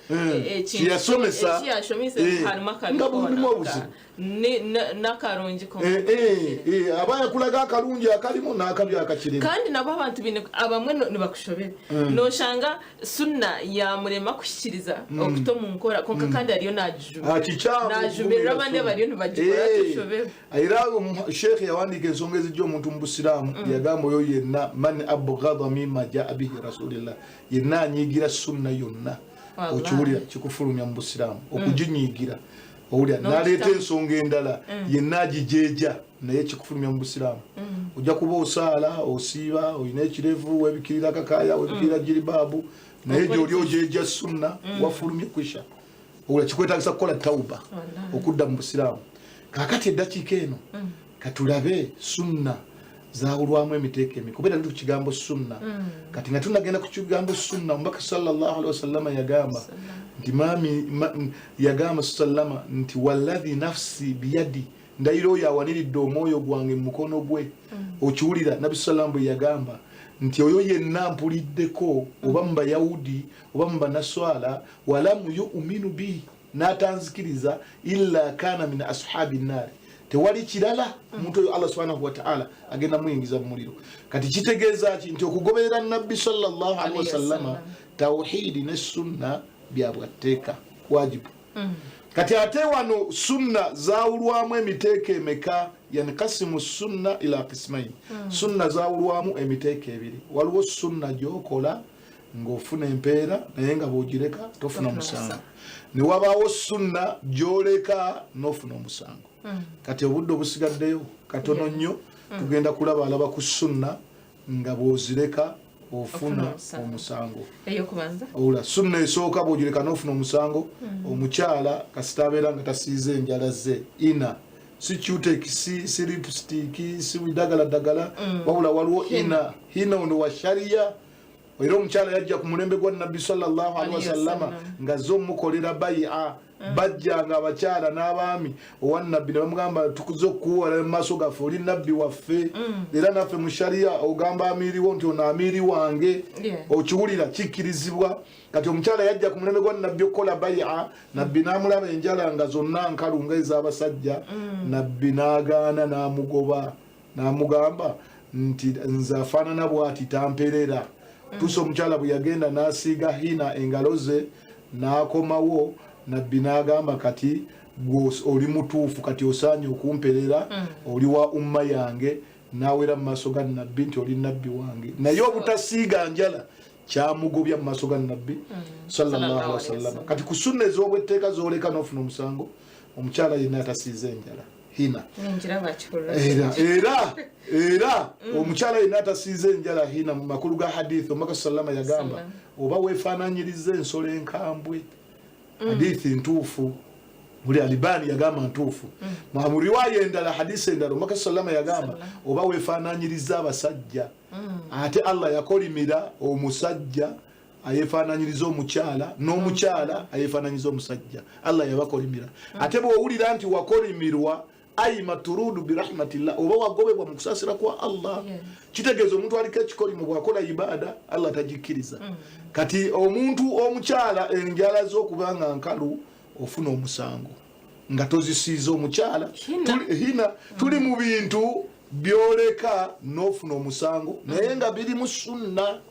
kiyasomesa harimo akabikorana n'akarungi abaya kulaga akarungi akalimu n'akabi akakirimu kandi nabo abantu abamwe nibakushobera noshanga sunna yamurema kushyikiriza okuto mu nkora konka kandi ariyo najumirira abandi bariyo ntibagikora tushobera era Sheikh yawandika ensonga ezijja omuntu mu busiraamu yagamba oyo yenna man abghadha mimma jaa bihi rasulillah yenna anyigira sunna yonna okiwulira kikufulumya mu busiraamu okuginyigira owulira naleeta ensonga endala yenna agijeeja naye kikufulumya mu busiraamu ojja kuba osaala osiiba olina ekirevu webikirira kakaya webikirira jiribabu naye gyoli ojeeja sunna wafulumye kwisha owulira kikwetagisa kukola tauba okudda mu busiraamu kakati eddakiika eno katulabe sunna zawulwamu emiteeko emi kubeera ndi ku kigambo sunna kati nga tunagenda ku kigambo sunna omubaka sallallahu alaihi wasallama yagamba nti yagamba sallama nti walladhi nafsi biyadi ndayira oyo awaniridde omwoyo gwange mu mukono gwe okiwulira nabbi sallam bwe yagamba nti oyo yenna mpuliddeko oba mu bayahudi oba mu banaswala walamu yu'minu bi n'atanzikiriza illa kana min ashabi nnaari tewali kirala omuntu oyo Allah subhanahu wa ta'ala agenda muyingiza mu muliro kati kitegeeza ki nti okugoberera nabbi sallallahu alaihi wasallama tawhidi ne sunna byabwatteeka wajibu kati ate wano sunna zawulwamu emiteeko emeka yankasimu sunna ila qismain sunna zawulwamu emiteeko ebiri waliwo sunna gyokola ng'ofuna empeera naye nga bw'ogireka tofuna musango ne wabaawo sunna gyoleka n'ofuna omusango kati obudde obusigaddeyo katono nnyo tugenda kulaba ku sunna nga bw'ozireka ofuna omusango ola sunna esooka bw'ogireka n'ofuna omusango omukyala kasita abeera nga tasiize enjala ze ina si cutex si lipstick si ddagala wabula waliwo ina ono wa sharia era omukyala yajja ku mulembe gwa nabbi sallallahu alaihi wasallama nga zo mukolera bai'a bajjanga abakyala n'abaami owa nabbi ne bamugamba tukuze okuwala mu maaso gaffe oli nabbi waffe era naffe mu sharia ogamba amiiriwo nti ono amiiri wange okiwulira kikkirizibwa kati omukyala yajja ku mulembe gwa nabbi okukola bai'a nabbi n'amulaba enjala nga zonna nkalu nga ez'abasajja nabbi n'agaana n'amugoba n'amugamba nti nze afaanana bw'ati tamperera tuso omukyala bwe yagenda n'asiiga hina engalo ze n'akomawo nabbi n'agamba kati oli mutuufu kati osaanye okumperera oli wa umma yange n'awera mu maaso ga nabbi nti oli nabbi wange naye obutasiiga njala kyamugobya mu maaso ga nabbi sallallahu alaihi wasallam kati ku sunna ez'obwetteeka z'oleka n'ofuna omusango omukyala yenna atasiize enjala hina era era omukyala yenna atasiize enjala hina mu makulu ga hadithi omubaka sallama yagamba oba weefaananyiriza ensolo enkambwe hadithi ntuufu buli Albani yagamba ntuufu mu riwaya endala hadisi endala omubaka sallama yagamba oba weefaananyiriza abasajja ate Allah yakolimira omusajja ayefaananyiriza omukyala n'omukyala ayefaananyiriza omusajja Allah yabakolimira ate bw'owulira nti wakolimirwa ay maturudu birahmatillah oba wagobebwa mu kusasira kwa Allah kitegeeza omuntu aliko ekikolimo bw'akola ibada Allah tagikkiriza kati omuntu omukyala enjala z'okubanga nkalu ofuna omusango nga tozisiiza omukyala hina tuli mu bintu byoleka n'ofuna omusango naye nga biri mu sunna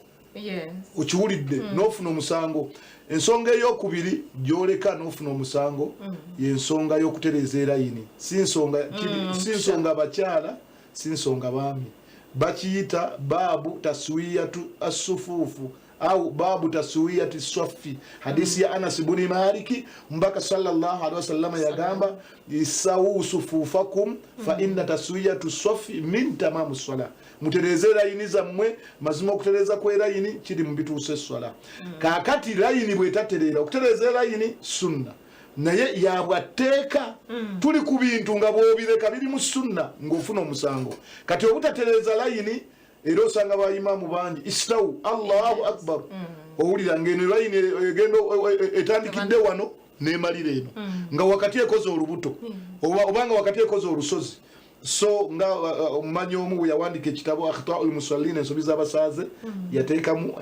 okiwulidde n'ofuna omusango ensonga ey'okubiri gyoleka n'ofuna omusango y'ensonga y'okutereeza erayini si nsonga bakyala si nsonga baami bakiyita baabu taswiyatu assufuufu au babu taswiyati swafi hadisi ya Anas ibn Maliki mbaka sallallahu alaihi wasallam yagamba isawu sufufakum fa inna taswiyatu swafi min tamamu swala mutereze layini zammwe mazima okutereza kwa layini kiri mu bituuse swala kakati layini bwetaterera okutereza layini sunna naye yabwateeka tuli ku bintu nga bwobireka biri mu sunna ng'ofuna omusango kati obutatereza layini era osanga bayimamu bangi istawu Allahu akbar owulira ngeno layini egendo etandikidde wano nemalira eno nga wakati ekoze olubuto obanga wakati ekoze olusozi so nga omumanyi omu yawandika ekitabo akhtaul musallin ensobi z'abasaaze yateekamu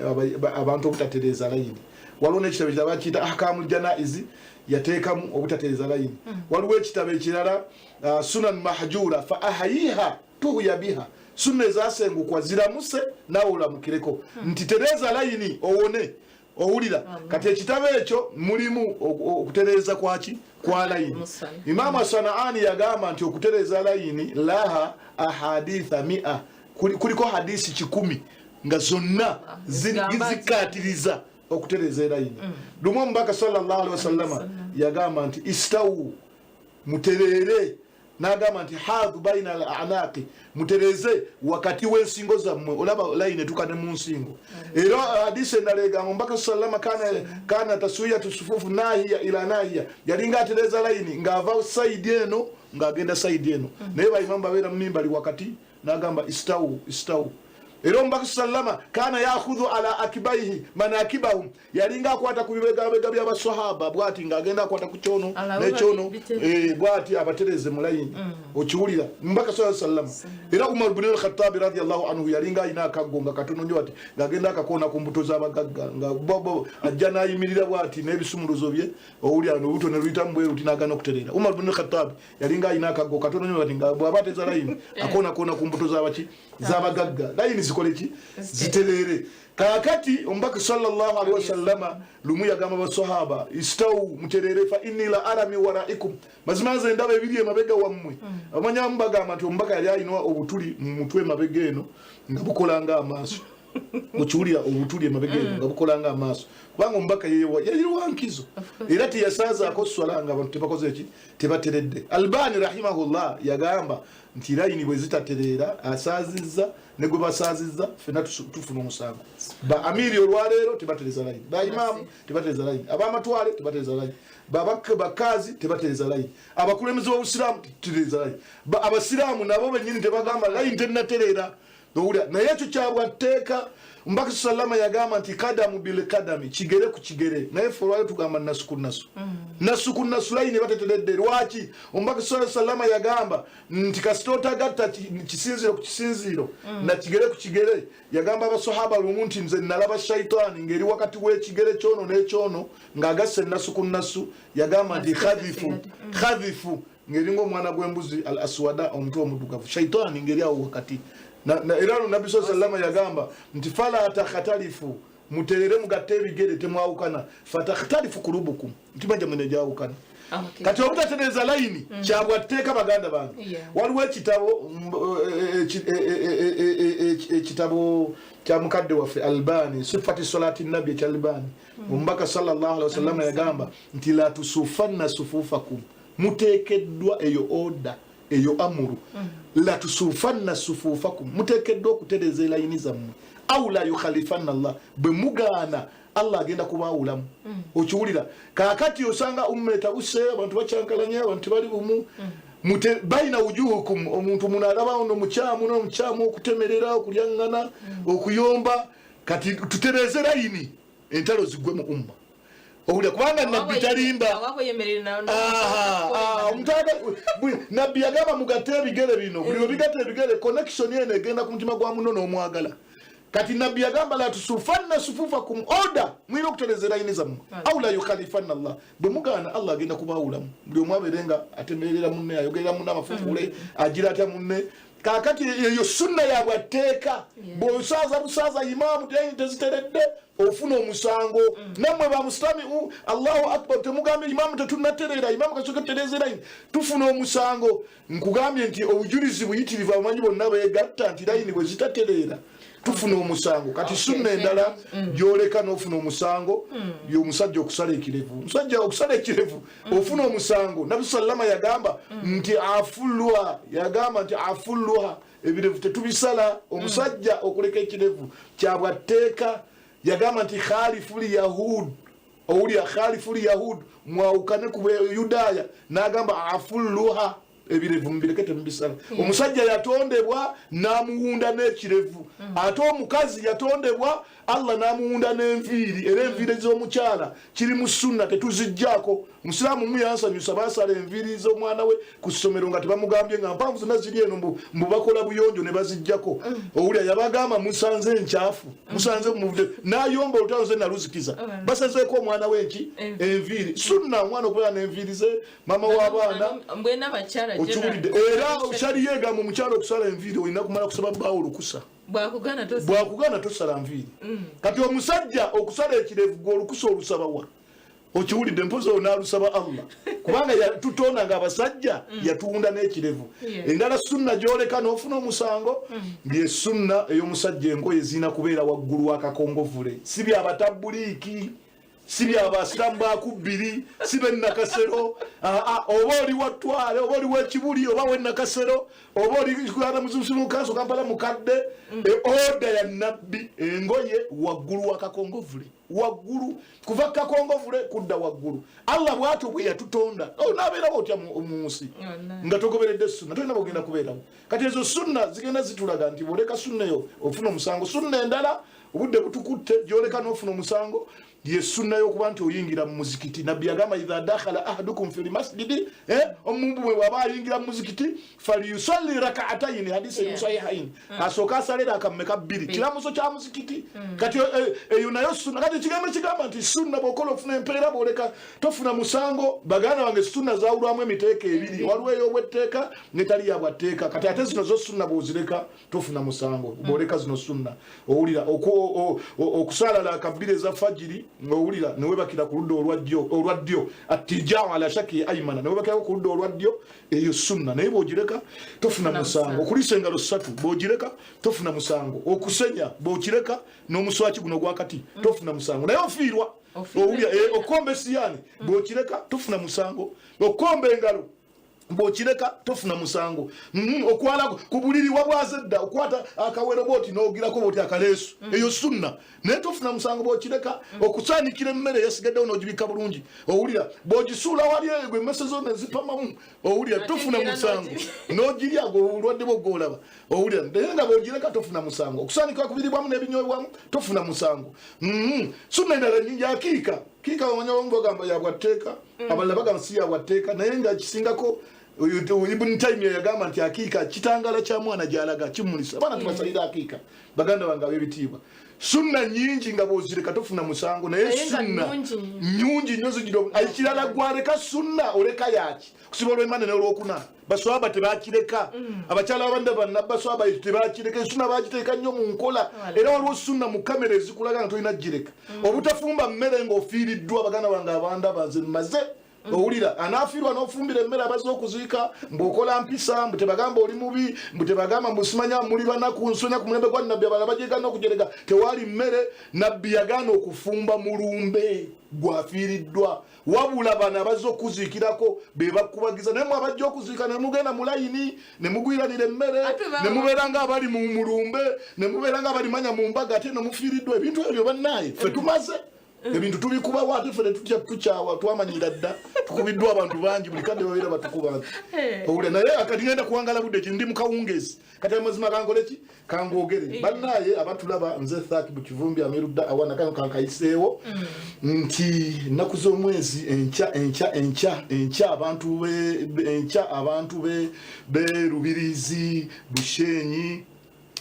abantu obutatereza layini waliwo n'ekitabo kitabo akiyita ahkamul janaizi yateekamu obutatereza layini waliwo ekitabo ekirala sunan mahjura fa ahayiha tuhuya biha sunna ezasengukwa ziramuse nawe olamukireko nti tereza layini owone owulira kati ekitabo ekyo mulimu okutereza kwaki kwa layini Imamu Sanaani yagamba nti okutereza layini laha ahaditha 100 kuliko hadisi 100 nga zonna zikatiriza okutereza layini lumu mbaka sallallahu alaihi wasallam yagamba nti istawu muterere nagamba nti hadhu baina al-a'naqi mutereze wakati w'ensingo zammwe olaba layini etukane mu nsingo era hadisi endala egamba mbaka sallama kana taswiyatu sufufu nahiya ila nahiya yalinga atereza layini ng'ava saidi eno ng'agenda saidi eno naye bayimamu babeera mu mimbali wakati nagamba istawu era mbaka sallama kana yakhudhu ala akibaihi manakibahum yalinga akwata ku bibegabega by'abaswahaba bwati ng'agenda akwata ku kyono n'ekyono bwati abatereze mu layini okiwulira mbaka sallama era Umar ibn al-Khattab radiyallahu anhu yalinga ayina akaggo nga katono nyo ati ng'agenda akakoona ku mbuto z'abagagga nga bobo ajja n'ayimirira bwati n'ebisumuluzo bye owulira n'obuto ne luyita mu bweru tinagana okuterera Umar ibn al-Khattab yalinga ayina akaggo katono nyo ati nga bw'abateza layini akoona ku mbuto z'abagagga layini zikoleki ziterere kakati ombaka sallallahu alaihi wasallama lumu yagamba basahaba istawu muterere fa inni la arami waraikum mazimaze ndaba ebiri emabega wammwe amanya mbagamba nti ombaka yali ayinwa obutuli mu mutwe mabega eno nga bukolanga amaaso mukiwulira obutuli emabega eno nga bukolanga amaaso kubanga ombaka yali wankizo era tiyasazaako swala nga abantu tebakoze eki tebateredde Albani rahimahullah yagamba nti layini bwe zitaterera asazizza ne gwe basazizza fena tufuna omusango ba amiri olwaleero tebatereza layini ba imamu tebatereza layini abamatwale tebatereza layini bakazi tebatereza layini abakulembeze b'obusiraamu tebatereza layini abasiraamu nabo bennyini tebagamba layini tennaterera naye ekyo kyabwatteeka mbaka sallama yagamba nti kadamu bil kadami kigere ku kigere naye folwale tugamba nasu ku nasu layini bateteredde lwaki mbaka sallama yagamba nti kasitota gatta kisinziro ku kisinziro na kigere ku kigere yagamba abasahaba lumu nti nze nalaba shaitani ngeri wakati w'ekigere kyono n'ekyono ng'agasse nasu ku nasu yagamba nti khadhifu ngeri ng'omwana gw'embuzi al aswada omutwe omudugavu shaitani ngeri awo wakati era Nabi sallallahu yagamba nti fala takhtalifu muterere mugatte ebigere temwawukana fatakhtalifu kulubukum ntimaja mwene jawukana kati obutatereza layini kyabwatteeka baganda bange waliwo ekitabo kya mukadde waffe Albani sifati salati nabi kya Albani mbaka sallallahu alaihi wasallam yagamba nti la tusufanna sufufakum muteekeddwa eyo oda eyo amuru la tusufanna sufufakum mutekeddwa okutereza layini zammwe aw la yukhalifanna Allah bwe mugaana Allah agenda kubaawulamu okiwulira kaakati osanga ummeta buse abantu bacyankalanya abantu bali bumu baina wujuhukum omuntu munalaba ono mukyamu okutemerera okulyaŋŋana okuyomba kati tutereze layini entalo zigwe mu umma owulira kubanga nabbi talimba nabbi yagamba mugatte ebigere bino buli obigatte ebigere connection eno egenda ku mutima gwa muno n'omwagala kati nabbi yagamba la tusufanna sufufakum order mwina okutereza layini zammwe aw la yukhalifanna Allah bwe mugaana Allah agenda kubaawulamu buli omu abeerenga atemerera munne ayogerera munne amafuufule agira atya munne kakati eyo sunna yabwateeka bw'osaaza busaaza imaamu teziteredde ofuna omusango nammwe bamusitami Allahu akbar temugambye imaamu tetunnaterera imaamu kasooka tuterezerayo tufuna omusango nkugambye nti obujulizi buyitirivu abamanyi bonna beegatta nti layini bwe zitatereera tufuna omusango kati sunna endala gyoleka n'ofuna omusango y'omusajja okusala ekirevu omusajja okusala ekirevu ofuna omusango nabi sallama yagamba nti afulluha ebirevu tetubisala omusajja okuleka ekirevu kyabwatteeka yagamba nti khaliful yahud owulira khaliful yahud mwawukane ku Yudaaya n'agamba afulluha ebirevu mbirekete mbisala omusajja yatondebwa namuwunda n'ekirevu ate omukazi yatondebwa Allah namuwunda n'enviiri era enviiri z'omukyala kiri mu sunna tetuzijjako omusiraamu muyansanyusa basala enviiri z'omwana we ku ssomero nga tebamugambye nga mpanvu zonna ziri eno mbu bakola buyonjo ne bazijjako owulira yabagamba musanze enkyafu musanze n'ayomba olutalo ze naluzikiza basazeeko omwana we enki enviiri sunna omwana okubeera n'enviiri ze mama w'abaana okiwulidde era okyaliyo egamba omukyalo okusala enviiri olina kumala kusaba bbaawo olukusa bwakugana tosala nviiri kati omusajja okusala ekirevu gwe olukusa olusabawa okiwulidde mpozi olwo n'alusaba Allah kubanga tutonda nga abasajja yatuwunda n'ekirevu endala sunna gyoleka n'ofuna omusango bye sunna ey'omusajja engoye zirina kubeera waggulu wakakongovule si byabatabuliiki si byabasiramu bakubbiri si bennakasero oba oli watwale oba oli wekibuli oba wennakasero oba oli kuganda muzimukanso kampala mukadde oda ya nabbi engoye waggulu wakakongovule waggulu kuva kakongovule kudda waggulu Allah bw'atyo bwe yatutonda n'abeerawo otya mu nsi nga togoberedde sunna tolina bwogenda kubeerawo kati ezo sunna zigenda zitulaga nti bwoleka sunna eyo ofuna omusango sunna endala obudde butukutte gyoleka n'ofuna omusango ye sunna yokuba nti oyingira mu muzikiti nabbi yagamba idha dakhala ahadukum fil masjidi omuntu bwe waba ayingira mu muzikiti falyusalli rak'atayn hadisi musahihain asooka asalera akammeka bbiri kiramuso kya muzikiti kati eyo nayo sunna kati kigamba nti sunna bw'okola ofuna empeera bw'oleka tofuna musango baganda bange sunna zawulwamu emiteeka ebiri waliwo ey'obwetteeka netali yabwatteeka kati ate zino zo sunna bw'ozireka tofuna musango bw'oleka zino sunna owulira okusalala akabbiri eza fajiri ng'owulira newebakira ku ludda olwa ddyo attijaa ala shaki aymana newebakirako ku ludda olwa ddyo eyo sunna naye bw'ogireka tofuna musango okuliisa engalo ssatu bw'ogireka tofuna musango okusenya bw'okireka n'omuswaki guno gwakati tofuna musango naye ofiirwa owulira okomba esiyaani bw'okireka tofuna musango okomba engalo bw'okireka tofuna musango okwala ku buliri wabwaza edda okwata akawero bwoti n'ogirako bwoti akaleesu eyo sunna naye tofuna musango bw'okireka okusaanikira emmere yasigaddewo n'ogibika bulungi owulira bw'ogisuula wali egwe emmese zonna zipamamu owulira tofuna musango n'ogirya olwadde bw'ogolaba owulira naye nga bw'ogireka tofuna musango okusaanikira ku biribwamu n'ebinywebwamu tofuna musango sunna endala nnyingi akiika kiika bamanya bamu bagamba yabwatteeka abalala bagamba si yabwatteeka naye nga kisingako Ibn Taymiyyah yagamba nti akiika kitangala kya mwana gyalaga kimulisa abaana tubasalira akiika baganda bange ab'ebitiibwa sunna nyingi nga bw'ozireka tofuna musango naye sunna nyungi nnyo zigira ekirala gwaleka sunna oleka yaki kusiba olw'emane n'olwokuna baswaba tebakireka abakyala abandi bannabaswaba tebakireka sunna bagiteeka nnyo mu nkola era waliwo sunna mu kamera ezikulaga nga tolina gireka obutafumba mmere ng'ofiiriddwa baganda bange abanda banze maze owulira anaafiirwa n'ofumbira emmere abaze okuziika mbw'okola mpisa mbu tebagamba oli mubi mbu tebagamba mbusimanya muli banaku nsonya ku mulembe gwa nabbi abalala bagyegana okujerega tewaali mmere nabbi yagaana okufumba mulumbe gwafiiriddwa wabula bana bazzo kuzikirako be bakubagiza naye mwabajja okuzika ne mugenda mu layini ne mugwiranira emmere ne mubeera nga abali mu mulumbe ne mubeera nga abali manya mu mbaga ate ne mufiiriddwa ebintu ebyo bannaye ffe tumaze ebintu tubikuba wate ffe tukyawa twamanyira dda tukubiddwa abantu bangi buli kadde babeera batukuba owule naye akati ngenda kuwangala budde ki ndi mu kawungeezi kati amazima kankole ki kangoogere bannaye abatulaba nze Thaki mu kivumbi amerudda awana kano kankayiseewo nti ennaku z'omwezi enkya abantu be Rubirizi Bushenyi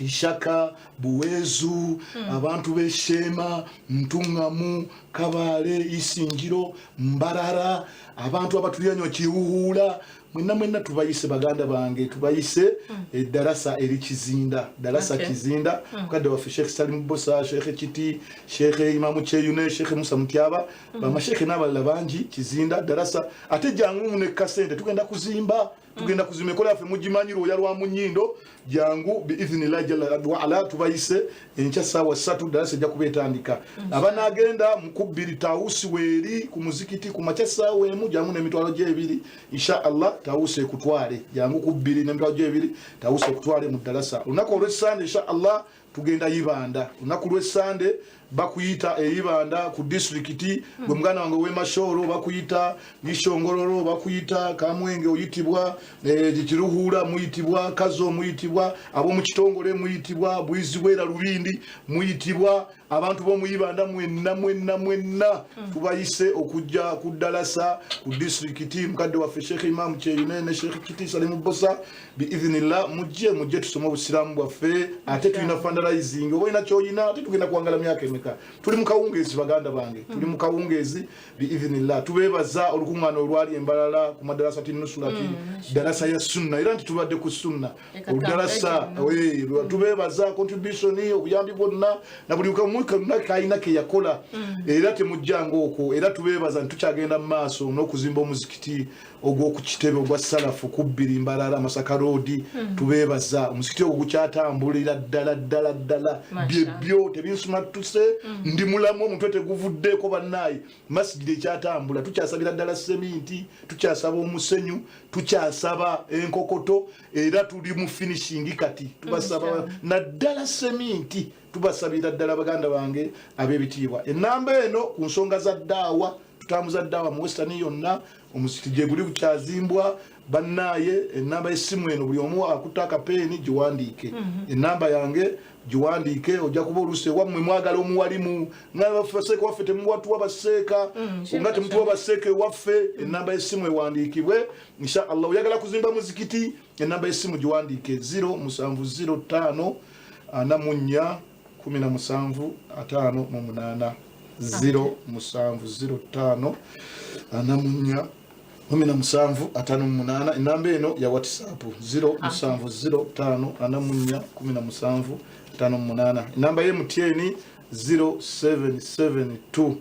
Ishaka Buwezu abantu b'Eshema Ntungamu Kabale Isingiro Mbarara abantu abatulyanyo Kihuhula mwenna tubayise baganda bange tubayise darasa eri Kizinda Kizinda kadde wa Sheikh Salim Bosa Sheikh Kiti Sheikh Imam Cheyune Sheikh Musa Mutiaba bama Sheikh n'abalala bangi Kizinda darasa ate jangu ne kasente tugenda kuzimba kola fe mujimanyiro ya lwa munyindo jangu bi idhnillah jalla wa ala tubayise enkya sawa 3 darasa ja kubetandika abana agenda mukubiri tausi weri ku muzikiti ku macha sawa emu jangu ne mitwalo je ebiri insha Allah tausi kutwale jangu kubiri ne mitwalo je ebiri tausi kutwale mu darasa unako olwesande insha Allah tugenda yibanda unako olwesande bakuyita eyibanda ku districti gwe mugana wange we Mashoro bakuyita Gishongororo bakuyita Kamwenge oyitibwa Kiruhura muyitibwa Kazo muyitibwa abo mu kitongole muyitibwa Bwizibwera Lubindi muyitibwa abantu bo muyibanda mwenna tubayise okujja ku dalasa ku districti mukadde wa Sheikh Imam Cheyune ne Sheikh Kiti Salim Bosa bi idhnillah mujje tusoma obusiramu bwaffe ate tulina fundraising oboina kyoyina ate tugenda kuwangala myaka tuli mu kawungeezi baganda bange tuli mu kawungeezi bi idhnillah tubebaza olukungano olwali embalala ku madarasa tinusulati darasa ya sunna era ntitubadde ku sunna darasa tubebaza contribution obuyambi bwonna na buli kaina ke yakola era temujjango okwo era tubebaza ntukyagenda mu maaso n'okuzimba omuzikiti ogw'oku kitebe ogwa salafu kubbiri mbalala Masaka Road tubebaza omuzikiti ogwo gukyatambulira ddala byebyo tebinsuma tuse ndi mulamu omuntu eteguvuddeko bannaye masjidi ekyatambula tukyasabira ddala seminti tukyasaba omusenyu tukyasaba enkokoto era tuli mu finishing kati tubasaba naddala seminti tubasabira ddala baganda bange ab'ebitiibwa enamba eno ku nsonga za ddaawa tutambuza ddaawa mu Western yonna omuzikiti gye guli gukyazimbwa bannaye enamba y'essimu eno buli omu akutaka peeni giwandiike enamba yange giwandiike ojja kuba oluse wammwe mwagala omuwalimu ng'abaseeka waffe temuwatuwa baseeka nga temutuwa baseeka ewaffe enamba y'essimu ewandiikibwe insha Allah oyagala kuzimba muzikiti enamba y'essimu giwandiike 0705 4 17 58 0705 4 17 enamba eno ya WhatsApp 0705 4 17 enamba ye MTN 0772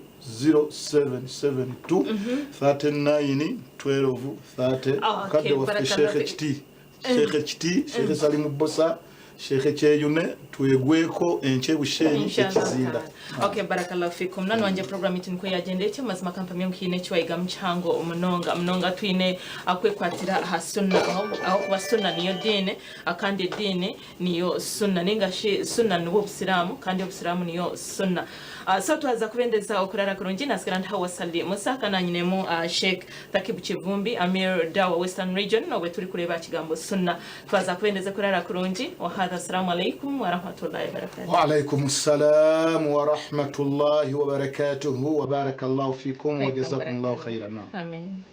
39 12 30 kadde wa Sheikh Kiti Sheikh Salim Bosa Sheikh Cheyune twegweko enche Bushenyi Kizinda. Okay, barakallahu fikum. Nanu wanje program itini kwe agenda eche mazima kampani mkine chwaiga mchango mnonga twine akwe kwatira ha sunna aho kuba sunna niyo dine akandi dine niyo sunna ninga sunna nubo busiramu kandi obusiramu niyo sunna. So tuwaza kubendeza okurara kurungi nasikira ntaho wasali musaka na nyinemu Sheikh Thakibu Kivumbi Amir Dawa Western Region obwe turi kureba kigambo sunna tuwaza kubendeza kurara kurungi wa hadha assalamu alaikum wa rahmatullahi wa barakatuh. Wa alaikum assalam wa rahmatullahi wa barakatuh wa barakallahu fikum wa jazakumullahu khairan. Amen.